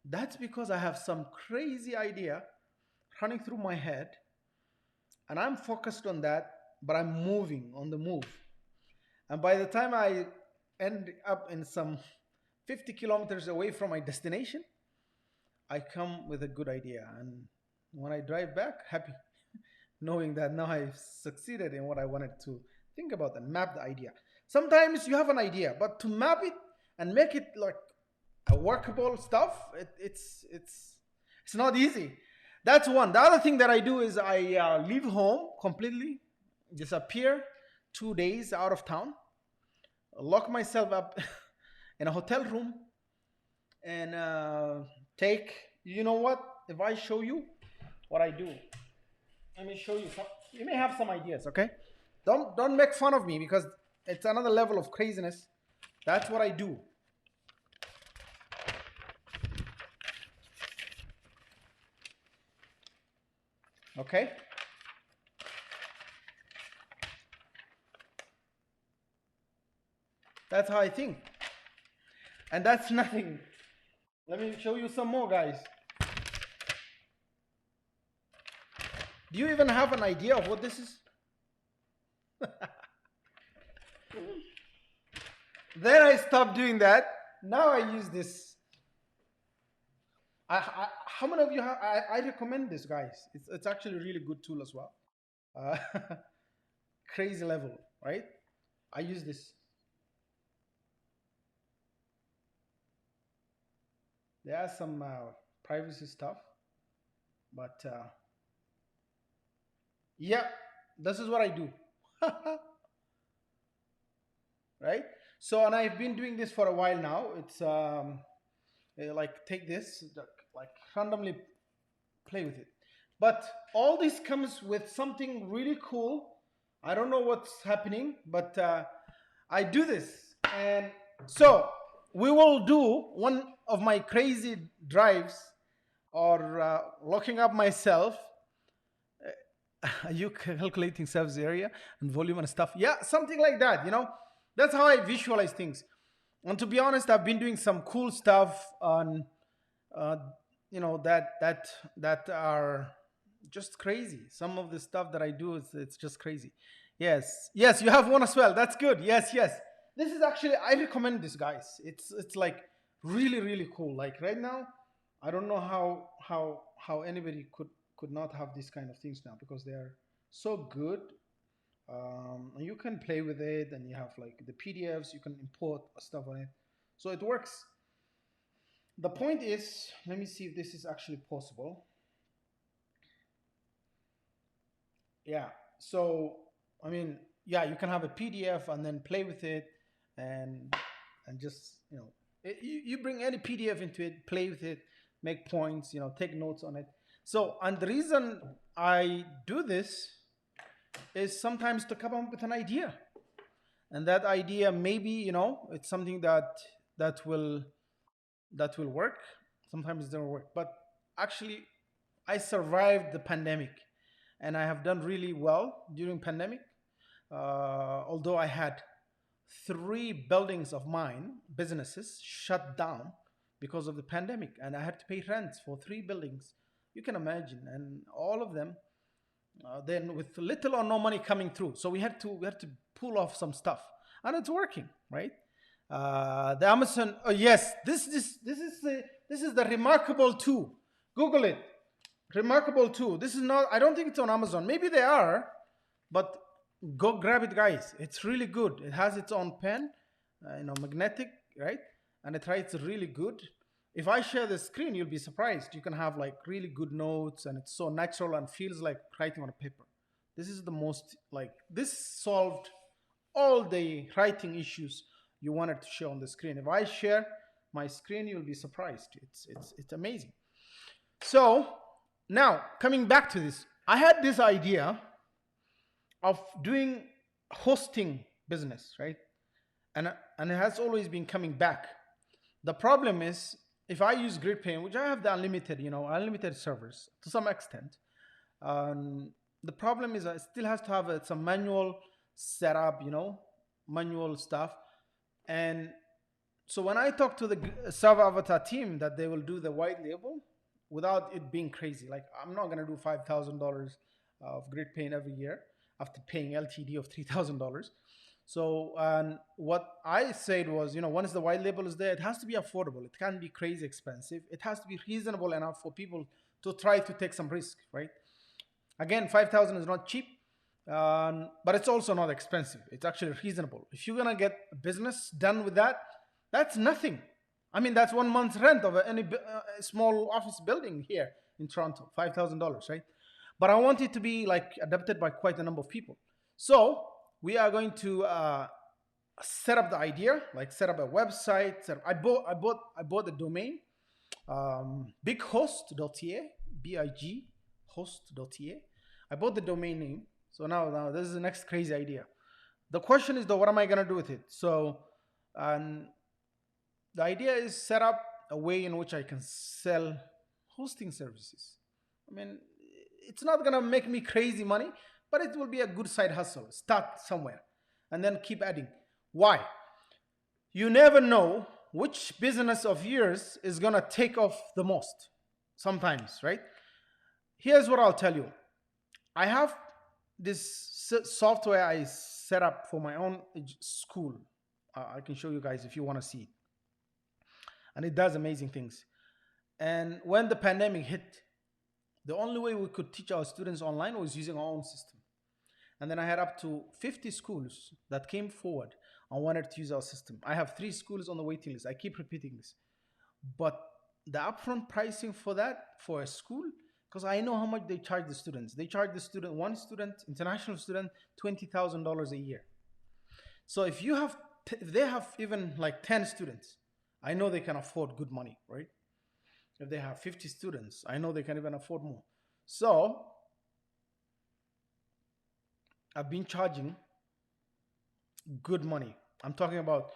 That's because I have some crazy idea running through my head and I'm focused on that, but I'm moving on the move. And by the time I end up in some 50 kilometers away from my destination, I come with a good idea. And when I drive back, happy, knowing that now I've succeeded in what I wanted to think about and map the idea. Sometimes you have an idea, but to map it and make it like a workable stuff, it's not easy. That's one. The other thing that I do is I leave home completely, disappear 2 days out of town, lock myself up in a hotel room, and take. You know what? If I show you what I do, let me show you. You may have some ideas, okay? Don't make fun of me because it's another level of craziness. That's what I do. Okay? That's how I think. And that's nothing. Let me show you some more, guys. Do you even have an idea of what this is? Then I stopped doing that. Now I use this. How many of you have? I recommend this, guys. It's actually a really good tool as well. Crazy level, right? I use this. There are some privacy stuff, but yeah, this is what I do. Right? So, and I've been doing this for a while now. It's like take this, like randomly play with it. But all this comes with something really cool. I don't know what's happening, but I do this. And so we will do one of my crazy drives or locking up myself. Are you calculating surface area and volume and stuff? Yeah, something like that, you know. That's how I visualize things. And to be honest, I've been doing some cool stuff on, you know, that are just crazy. Some of the stuff that I do it's just crazy. Yes, yes, you have one as well. That's good. Yes, yes. This is actually I recommend this, guys. It's like really cool. Like right now, I don't know how anybody could not have these kind of things now because they're so good. You can play with it, and you have like the PDFs. You can import stuff on it, so it works. The point is, let me see if this is actually possible. Yeah. So I mean, yeah, you can have a PDF and then play with it, and just you bring any PDF into it, play with it, make points, take notes on it. So, and the reason I do this is sometimes to come up with an idea, and that idea maybe it's something that will work. Sometimes it doesn't work, but actually I survived the pandemic, and I have done really well during pandemic. Although I had 3 buildings of mine, businesses, shut down because of the pandemic, and I had to pay rents for 3 buildings. You can imagine, and all of them, then with little or no money coming through. So we had to pull off some stuff, and it's working, right? The Amazon. Oh yes, this is the Remarkable 2. Google it. Remarkable 2. This is not. I don't think it's on Amazon. Maybe they are, but go grab it, guys. It's really good. It has its own pen, magnetic, right? And it writes really good. If I share the screen, you'll be surprised. You can have like really good notes, and it's so natural and feels like writing on a paper. This is the most this solved all the writing issues you wanted to show on the screen. If I share my screen, you'll be surprised. It's amazing. So now coming back to this, I had this idea of doing hosting business, right? And it has always been coming back. The problem is if I use GridPaint, which I have the unlimited servers to some extent, the problem is I still has to have some manual setup, manual stuff. And so when I talk to the Serveravatar team that they will do the white label without it being crazy, like I'm not going to do $5,000 of GridPaint every year after paying LTD of $3,000. So, and what I said was, once the white label is there, it has to be affordable. It can't be crazy expensive. It has to be reasonable enough for people to try to take some risk, right? Again, 5,000 is not cheap, but it's also not expensive. It's actually reasonable. If you're gonna get a business done with that, that's nothing. I mean, that's 1 month's rent of any small office building here in Toronto, $5,000, right? But I want it to be like adopted by quite a number of people. So we are going to set up the idea, like set up a website. I bought the domain, bighost.ca, big host.ca. I bought the domain name. So now this is the next crazy idea. The question is though, what am I gonna do with it? So, the idea is set up a way in which I can sell hosting services. I mean, it's not gonna make me crazy money, but it will be a good side hustle. Start somewhere and then keep adding. Why? You never know which business of yours is gonna take off the most sometimes, right? Here's what I'll tell you. I have this software I set up for my own school. I can show you guys if you want to see it. And it does amazing things. And when the pandemic hit, the only way we could teach our students online was using our own system. And then I had up to 50 schools that came forward and wanted to use our system. I have 3 schools on the waiting list. I keep repeating this. But the upfront pricing for that, for a school, because I know how much they charge the students. They charge the student, one student, international student, $20,000 a year. So if they have even like 10 students, I know they can afford good money, right? If they have 50 students, I know they can even afford more. So I've been charging good money. I'm talking about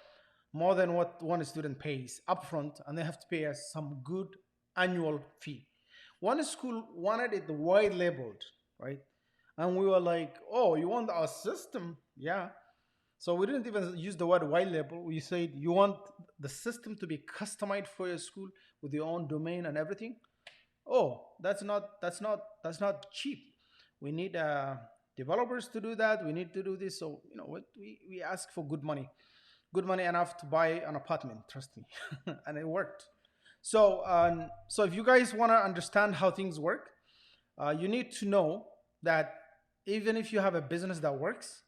more than what one student pays upfront, and they have to pay us some good annual fee. One school wanted it white labeled, right? And we were like, oh, you want our system? Yeah. So we didn't even use the word white label. We said, you want the system to be customized for your school with your own domain and everything? Oh, that's not cheap. We need developers to do that. We need to do this. So, we ask for good money enough to buy an apartment, trust me. And it worked. So if you guys want to understand how things work, you need to know that even if you have a business that works,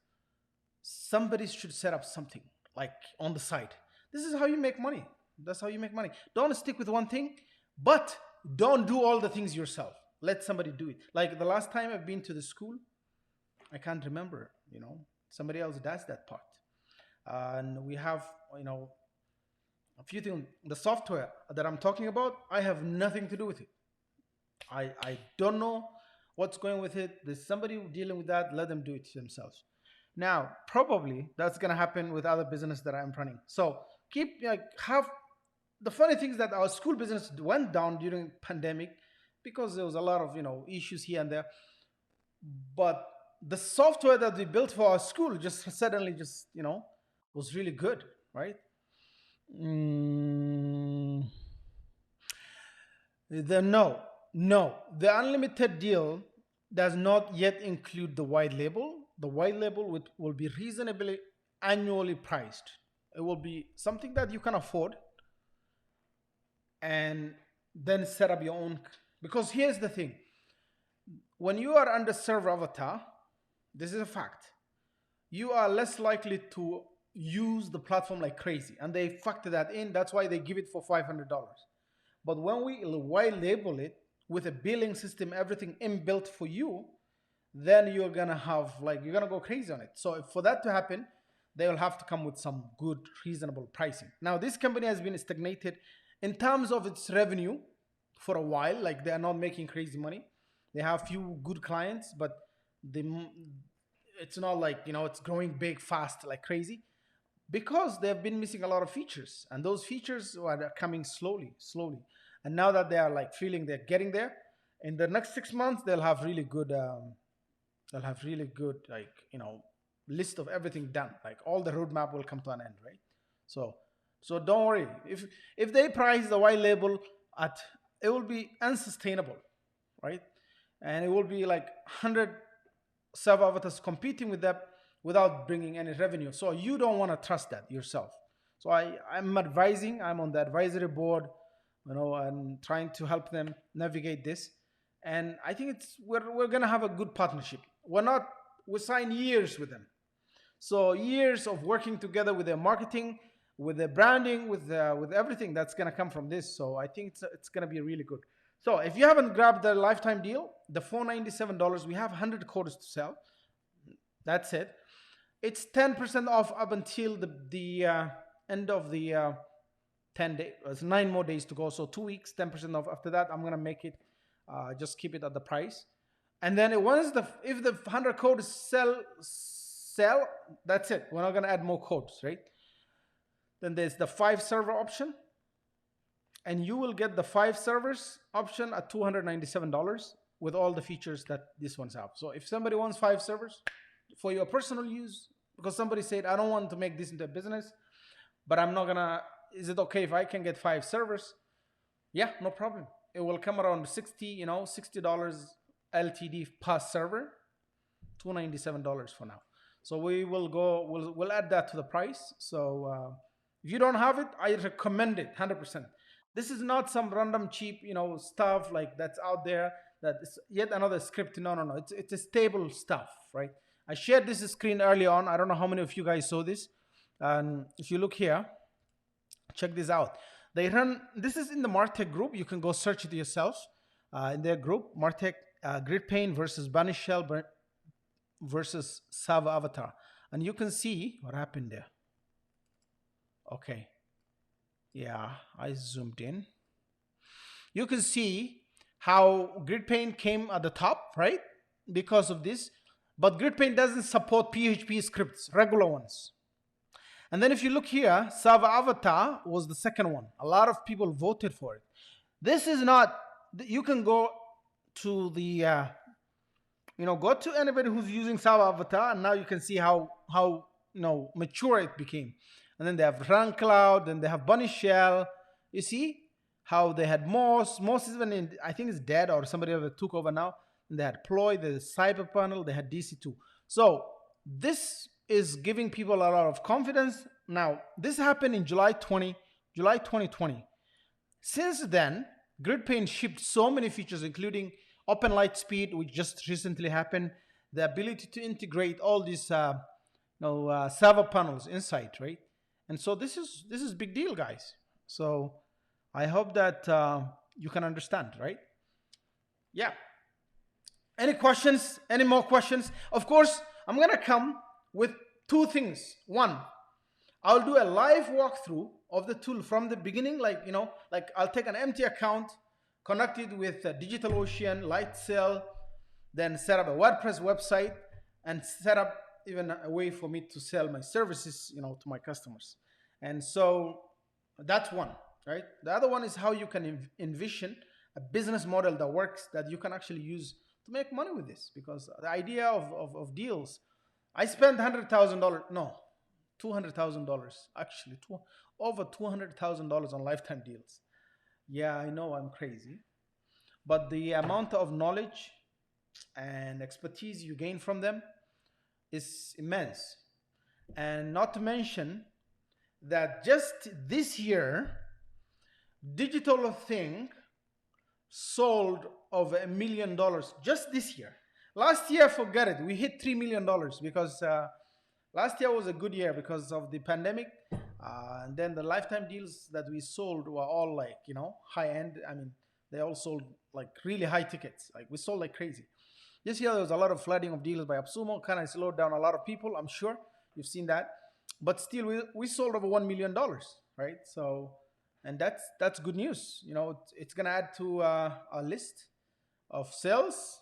somebody should set up something like on the side. This is how you make money. That's how you make money. Don't stick with one thing, but don't do all the things yourself. Let somebody do it. Like the last time I've been to the school, I can't remember, somebody else does that part. And we have, a few things. The software that I'm talking about, I have nothing to do with it. I don't know what's going with it. There's somebody dealing with that. Let them do it themselves. Now, probably that's gonna happen with other business that I'm running. So have the funny thing is that our school business went down during pandemic because there was a lot of issues here and there. But the software that we built for our school just suddenly was really good, right? Mm, the unlimited deal does not yet include the white label. The white label will be reasonably annually priced. It will be something that you can afford and then set up your own. Because here's the thing. When you are under Serveravatar, this is a fact, you are less likely to use the platform like crazy. And they factor that in. That's why they give it for $500. But when we white label it with a billing system, everything inbuilt for you, then you're gonna go crazy on it. So for that to happen, they will have to come with some good, reasonable pricing. Now, this company has been stagnated in terms of its revenue for a while. Like they are not making crazy money. They have few good clients, but it's not like it's growing big, fast, like crazy, because they've been missing a lot of features, and those features are coming slowly. And now that they are feeling they're getting there, in the next 6 months they'll have really good list of everything done. Like all the roadmap will come to an end, right? So don't worry. If they price the white label at, it will be unsustainable, right? And it will be like 100 server avatars competing with without bringing any revenue. So you don't want to trust that yourself. So I'm advising, I'm on the advisory board, and trying to help them navigate this. And I think we're gonna have a good partnership. We sign years with them. So years of working together with their marketing, with the branding, with everything that's gonna come from this. So I think it's gonna be really good. So if you haven't grabbed the lifetime deal, the $497, we have 100 codes to sell. That's it. It's 10% off up until the end of the 10 days. It's 9 more days to go. So 2 weeks, 10% off. After that, I'm gonna make it just keep it at the price. And then if the 100 codes sell, that's it. We're not gonna add more codes, right? Then there's the 5 server option, and you will get the 5 servers option at $297 with all the features that this ones have. So if somebody wants 5 servers for your personal use, because somebody said, I don't want to make this into a business, but I'm not gonna, is it okay if I can get 5 servers? Yeah, no problem. It will come around $60 LTD per server, $297 for now. So we'll add that to the price. So if you don't have it, I recommend it 100%. This is not some random cheap, stuff like that's out there. That is yet another script. No. It's a stable stuff, right? I shared this screen early on. I don't know how many of you guys saw this. And if you look here, check this out. This is in the Martech group. You can go search it yourself in their group. Martech Grid Paint versus Banish Shell versus Serveravatar. And you can see what happened there. Okay. Yeah, I zoomed in. You can see how Grid Paint came at the top, right? Because of this. But Grid Paint doesn't support PHP scripts, regular ones. And then if you look here, Serveravatar was the second one. A lot of people voted for it. This is not, you can go to the, go to anybody who's using Serveravatar, and now you can see how mature it became. And then they have Run Cloud, then they have Bunny Shell. You see how they had Moss. Moss is even I think it's dead, or somebody else took over now. And they had Ploy, the Cyberpanel, they had DC2. So this is giving people a lot of confidence. Now, this happened in July 2020. Since then, Grid Paint shipped so many features, including Open Light Speed, which just recently happened, the ability to integrate all these server panels inside, right? And so this is big deal, guys. So I hope that you can understand, right? Yeah. Any questions? Any more questions? Of course, I'm gonna come with 2 things. One, I'll do a live walkthrough of the tool from the beginning, like I'll take an empty account, connect it with DigitalOcean, Lightsail, then set up a WordPress website, and set up even a way for me to sell my services, to my customers. And so that's one, right? The other one is how you can envision a business model that works, that you can actually use to make money with this. Because the idea of deals, I spent $100,000, no, $200,000, actually, over $200,000 on lifetime deals. Yeah, I know I'm crazy, but the amount of knowledge and expertise you gain from them is immense. And not to mention that just this year, Digital Thing sold over $1 million just this year. Last year, forget it. We hit $3 million because last year was a good year because of the pandemic. And then the lifetime deals that we sold were all like, high end. I mean, they all sold like really high tickets. Like we sold like crazy. This year, there was a lot of flooding of deals by AppSumo. Kind of slowed down a lot of people. I'm sure you've seen that. But still, we sold over $1 million, right? So, and that's good news. It's going to add to our list of sales.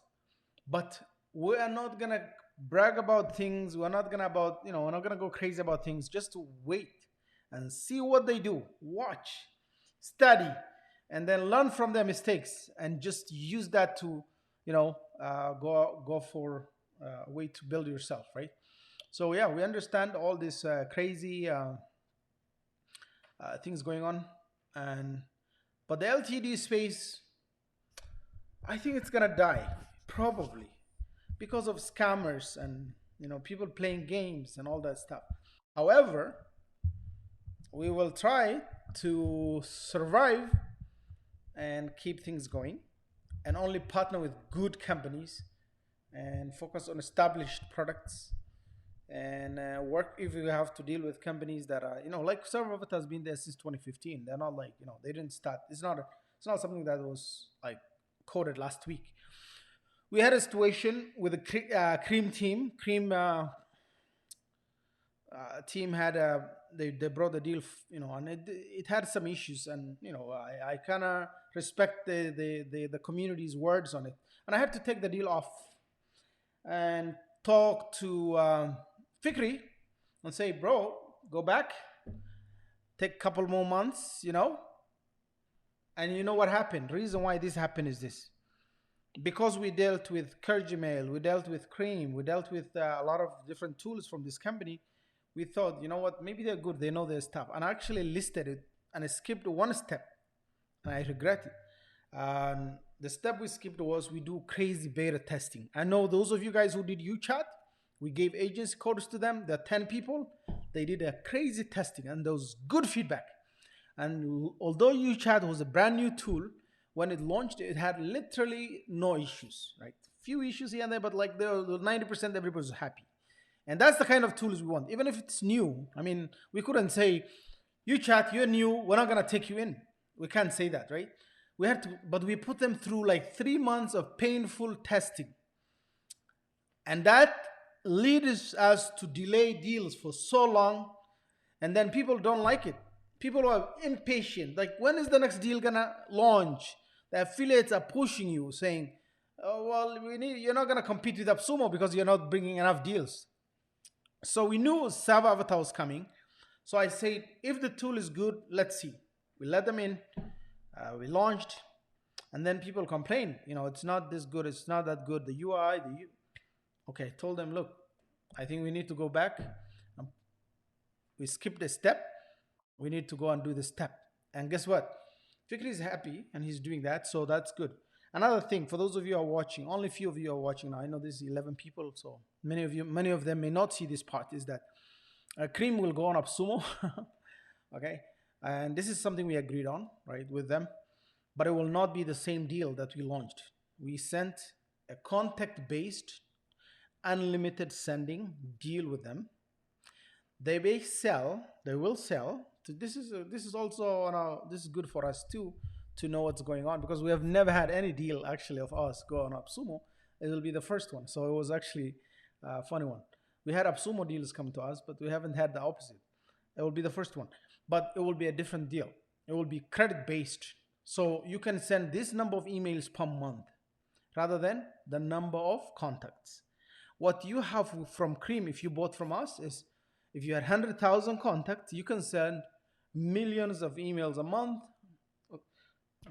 But we are not going to brag about things. We're not going to we're not going to go crazy about things. Just to wait and see what they do. Watch, study, and then learn from their mistakes and just use that to, go for a way to build yourself, right? So yeah, we understand all this crazy things going on, but the LTD space, I think it's gonna die probably because of scammers and people playing games and all that stuff. However, we will try to survive and keep things going, and only partner with good companies and focus on established products, and work if we have to deal with companies that are, like Serveravatar has been there since 2015. They're not like, they didn't start. It's not something that was like coded last week. We had a situation with the Cream team. Cream team had they brought the deal, and it had some issues, and I kind of respect the community's words on it, and I had to take the deal off and talk to Fikri and say, bro, go back, take a couple more months, and you know what happened. The reason why this happened is this: because we dealt with Gmail, we dealt with Cream, we dealt with a lot of different tools from this company. We thought, you know what, maybe they're good, they know their stuff. And I actually listed it and I skipped one step, and I regret it. The step we skipped was we do crazy beta testing. I know those of you guys who did UChat, we gave agency codes to them. There are 10 people. They did a crazy testing and there was good feedback. And although UChat was a brand new tool, when it launched, it had literally no issues, right? Few issues here and there, but like the 90% everybody was happy. And that's the kind of tools we want, even if it's new. I mean, we couldn't say, you chat, you're new, we're not gonna take you in. We can't say that, right? We had to, but we put them through like 3 months of painful testing. And that leads us to delay deals for so long, and then people don't like it. People are impatient. Like, when is the next deal gonna launch? The affiliates are pushing you, saying, oh, well, you're not gonna compete with AppSumo because you're not bringing enough deals. So we knew Serveravatar was coming. So I said, if the tool is good, let's see. We let them in. We launched, and then people complain. It's not this good. It's not that good. The UI, okay. Told them, look, I think we need to go back. We skipped a step. We need to go and do the step. And guess what? Fikri is happy, and he's doing that. So that's good. Another thing, for those of you who are watching, only a few of you are watching now. I know this is 11 people, so many of them may not see this part, is that Cream will go on AppSumo, okay? And this is something we agreed on, right, with them. But it will not be the same deal that we launched. We sent a contact-based, unlimited sending deal with them. They will sell. This is also this is good for us too, to know what's going on, because we have never had any deal actually of us go on AppSumo. It will be the first one. So it was actually a funny one. We had AppSumo deals come to us, but we haven't had the opposite. It will be the first one, but it will be a different deal. It will be credit based. So you can send this number of emails per month rather than the number of contacts. What you have from Cream, if you bought from us, is if you had 100,000 contacts, you can send millions of emails a month,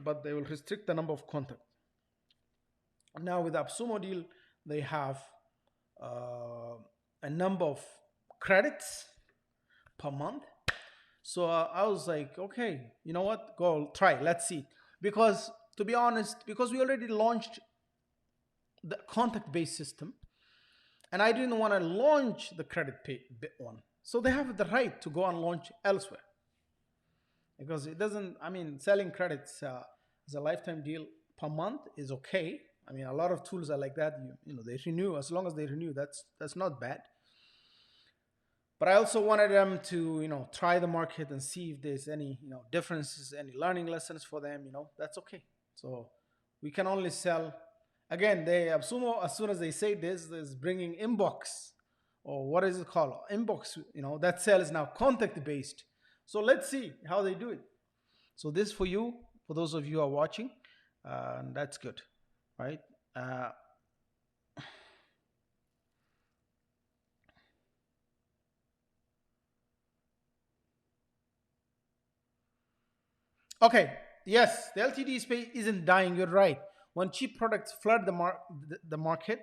but they will restrict the number of contacts. Now with the AppSumo deal, they have a number of credits per month. So I was like, okay, you know what? Go try. Let's see. Because to be honest, because we already launched the contact-based system, and I didn't want to launch the credit one. So they have the right to go and launch elsewhere. Because it doesn't, selling credits as a lifetime deal per month is okay. A lot of tools are like that. They renew. As long as they renew, that's not bad. But I also wanted them to, try the market and see if there's any, differences, any learning lessons for them. That's okay. So we can only sell. Again, AppSumo, as soon as they say this, is bringing inbox, or what is it called? Inbox. That sale is now contact based. So let's see how they do it. So this for you, for those of you who are watching, that's good, right? Okay, yes, the LTD space isn't dying, you're right. When cheap products flood the market,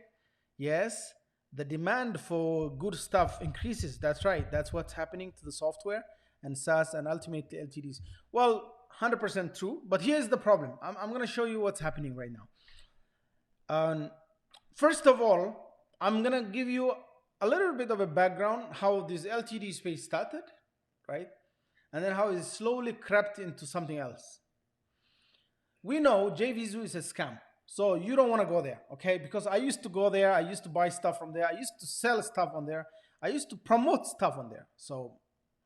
yes, the demand for good stuff increases. That's right. That's what's happening to the software and SaaS and ultimately LTDs. Well, 100% true. But here's the problem. I'm going to show you what's happening right now. First of all, I'm going to give you a little bit of a background how this LTD space started, right? And then how it slowly crept into something else. We know JVZoo is a scam. So you don't want to go there, okay? Because I used to go there. I used to buy stuff from there. I used to sell stuff on there. I used to promote stuff on there. So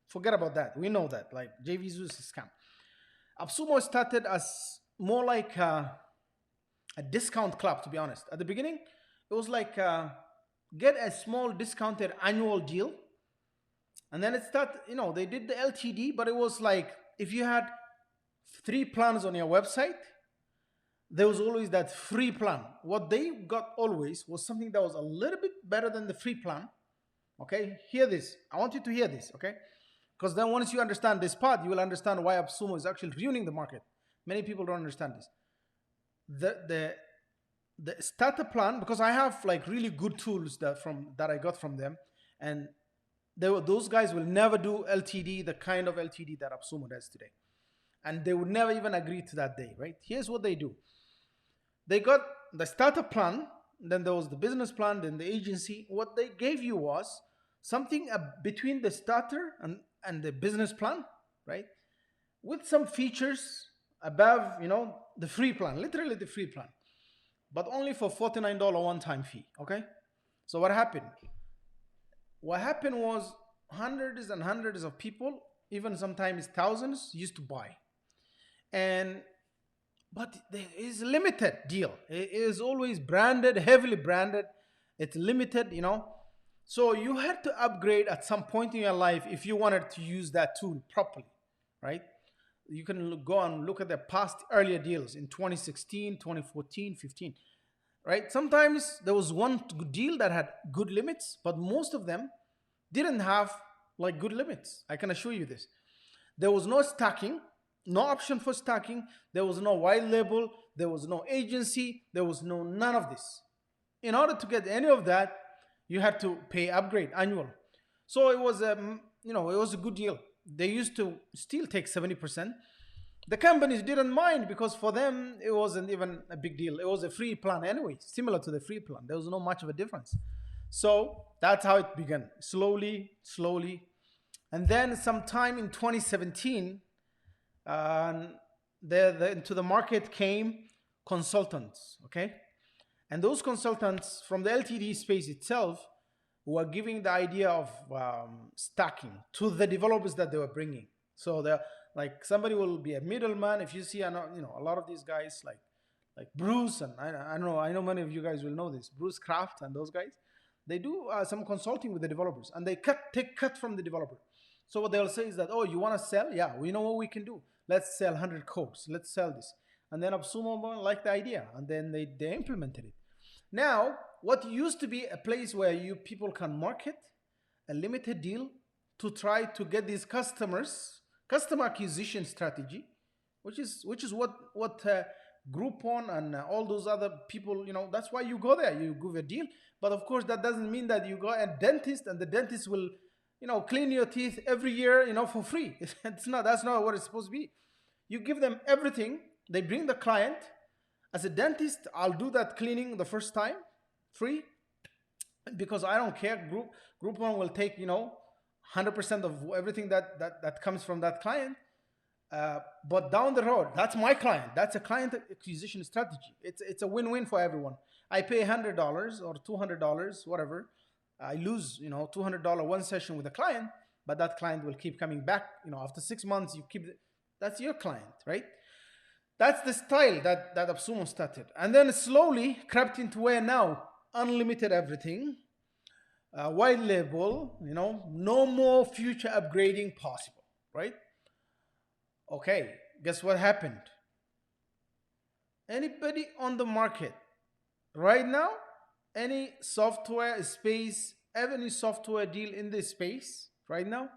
forget about that. We know that. Like JVZoo is a scam. AppSumo started as more like a discount club, to be honest. At the beginning, it was like get a small discounted annual deal. And then it started, they did the LTD, but it was like if you had 3 plans on your website, there was always that free plan. What they got always was something that was a little bit better than the free plan. Okay, hear this. I want you to hear this, okay? Because then once you understand this part, you will understand why AppSumo is actually ruining the market. Many people don't understand this. The starter plan, because I have like really good tools that I got from them, and those guys will never do LTD, the kind of LTD that AppSumo does today. And they would never even agree to that day, right? Here's what they do. They got the starter plan, then there was the business plan, then the agency. What they gave you was something between the starter and the business plan, right? With some features above, the free plan, literally the free plan, but only for $49 one-time fee, okay? So what happened? What happened was hundreds and hundreds of people, even sometimes thousands, used to buy. But there is a limited deal. It is always branded, heavily branded. It's limited, So you had to upgrade at some point in your life if you wanted to use that tool properly, right? You can go and look at the past earlier deals in 2016, 2014, 15, right? Sometimes there was one deal that had good limits, but most of them didn't have like good limits. I can assure you this. There was no stacking, no option for stacking. There was no white label. There was no agency. There was none of this. In order to get any of that, you had to pay upgrade annual. So it was a good deal. They used to still take 70%. The companies didn't mind because for them, it wasn't even a big deal. It was a free plan anyway, similar to the free plan. There was not much of a difference. So that's how it began, slowly. And then sometime in 2017, into the market came consultants, okay? And those consultants from the LTD space itself were giving the idea of stacking to the developers that they were bringing. So they're like somebody will be a middleman. If you see, a lot of these guys like Bruce, and I know many of you guys will know this, Bruce Kraft and those guys, they do some consulting with the developers, and they take cut from the developer. So what they'll say is that, oh, you want to sell? Yeah, we know what we can do. Let's sell 100 codes. Let's sell this. And then AppSumo liked the idea, and then they implemented it. Now, what used to be a place where people can market a limited deal to try to get these customer acquisition strategy, which is what Groupon and all those other people, that's why you go there, you give a deal. But of course, that doesn't mean that you go a dentist and the dentist will clean your teeth every year, for free. That's not what it's supposed to be. You give them everything. They bring the client. As a dentist, I'll do that cleaning the first time, free, because I don't care. Groupon will take, 100% of everything that comes from that client. But down the road, that's my client. That's a client acquisition strategy. It's a win-win for everyone. I pay $100 or $200, whatever. I lose, $200 one session with a client, but that client will keep coming back. After 6 months, that's your client, right? That's the style that AppSumo started. And then slowly crept into where now, unlimited everything, white label, no more future upgrading possible, right? Okay, guess what happened? Anybody on the market right now, any software space, any software deal in this space right now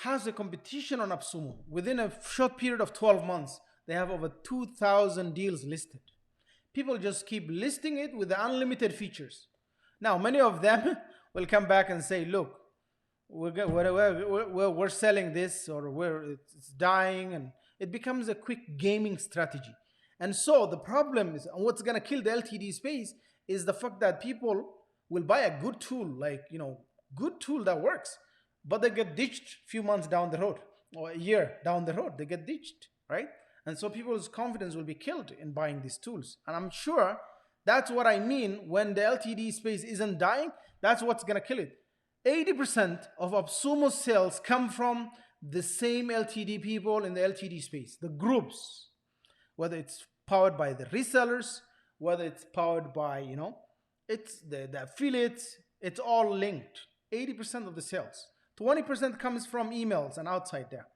has a competition on AppSumo. Within a short period of 12 months, they have over 2,000 deals listed. People just keep listing it with the unlimited features. Now, many of them will come back and say, look, we're selling this, or it's dying, and it becomes a quick gaming strategy. And so the problem is, and what's going to kill the LTD space is the fact that people will buy a good tool, like, good tool that works, but they get ditched a few months down the road or a year down the road. They get ditched, right? And so people's confidence will be killed in buying these tools. And I'm sure that's what I mean when the LTD space isn't dying. That's what's going to kill it. 80% of AppSumo sales come from the same LTD people in the LTD space, the groups, whether it's powered by the resellers, whether it's powered by, it's the affiliates, it's all linked. 80% of the sales. 20% comes from emails and outside there.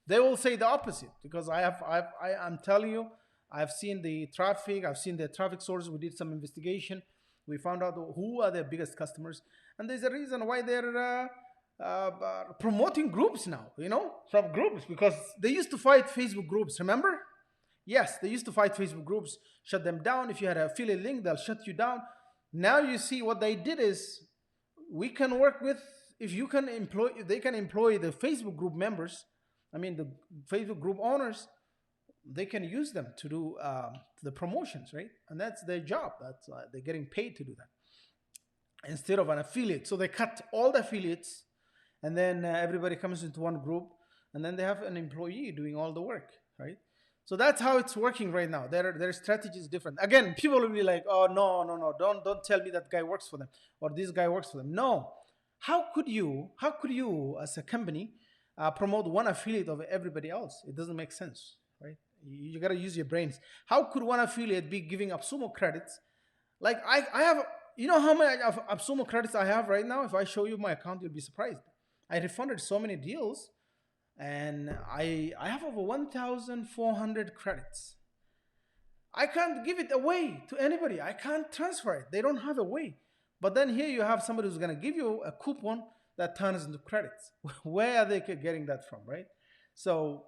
They will say the opposite, because I'm telling you, I've seen the traffic, I've seen the traffic sources. We did some investigation. We found out who are their biggest customers. And there's a reason why they're promoting groups now, from groups, because they used to fight Facebook groups, remember? Yes, they used to fight Facebook groups, shut them down. If you had an affiliate link, they'll shut you down. Now you see what they did is, we can work with, if they can employ the Facebook group members, the Facebook group owners, they can use them to do the promotions, right? And that's their job. That's they're getting paid to do that instead of an affiliate. So they cut all the affiliates, and then everybody comes into one group, and then they have an employee doing all the work, right? So that's how it's working right now. Their strategy is different. Again, people will be like, "Oh no, don't tell me that guy works for them or this guy works for them." No, how could you as a company promote one affiliate over everybody else? It doesn't make sense, right? You got to use your brains. How could one affiliate be giving AppSumo credits? Like I have, how many AppSumo credits I have right now? If I show you my account, you'll be surprised. I refunded so many deals, and I have over 1,400 credits. I can't give it away to anybody. I can't transfer it. They don't have a way. But then here you have somebody who's going to give you a coupon that turns into credits. Where are they getting that from, right? So,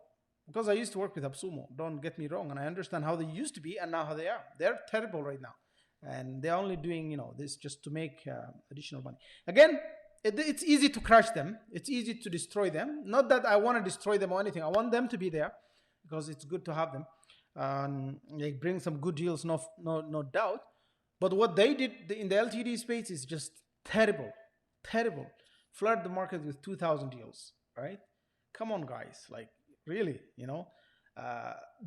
because I used to work with AppSumo, don't get me wrong, and I understand how they used to be and now how they are. They're terrible right now, and they're only doing this just to make additional money. Again, it's easy to crash them. It's easy to destroy them. Not that I want to destroy them or anything. I want them to be there because it's good to have them. They bring some good deals, no doubt. But what they did in the LTD space is just terrible. Flood the market with 2,000 deals, right? Come on, guys. Like, really,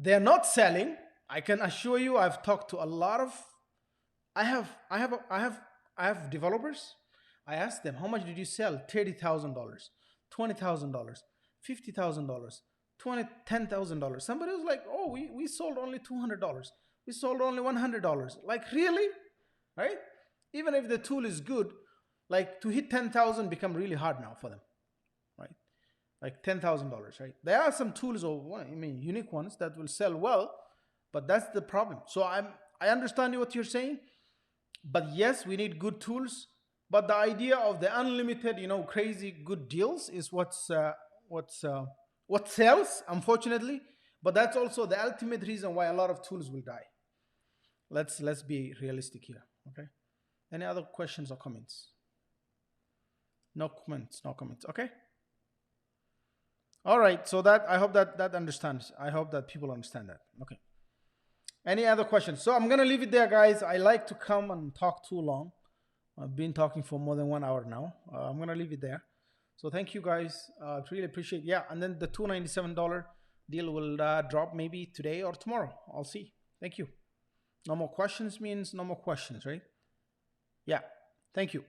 they're not selling. I can assure you, I've talked to a lot of. I have developers. I asked them, how much did you sell? $30,000, $20,000, $50,000, $10,000. Somebody was like, oh, we sold only $200. We sold only $100. Like, really? Right? Even if the tool is good, like, to hit 10,000 become really hard now for them, right? Like $10,000, right? There are some tools, unique ones that will sell well, but that's the problem. So I understand what you're saying, but yes, we need good tools. But the idea of the unlimited, crazy good deals is what sells, unfortunately. But that's also the ultimate reason why a lot of tools will die. Let's be realistic here, okay? Any other questions or comments? No comments. Okay. All right. So I hope that understands. I hope that people understand that. Okay. Any other questions? So I'm gonna leave it there, guys. I like to come and talk too long. I've been talking for more than 1 hour now. I'm gonna leave it there. So thank you, guys. Really appreciate. Yeah, and then the $297 deal will drop maybe today or tomorrow. I'll see. Thank you. No more questions means no more questions, right? Yeah. Thank you.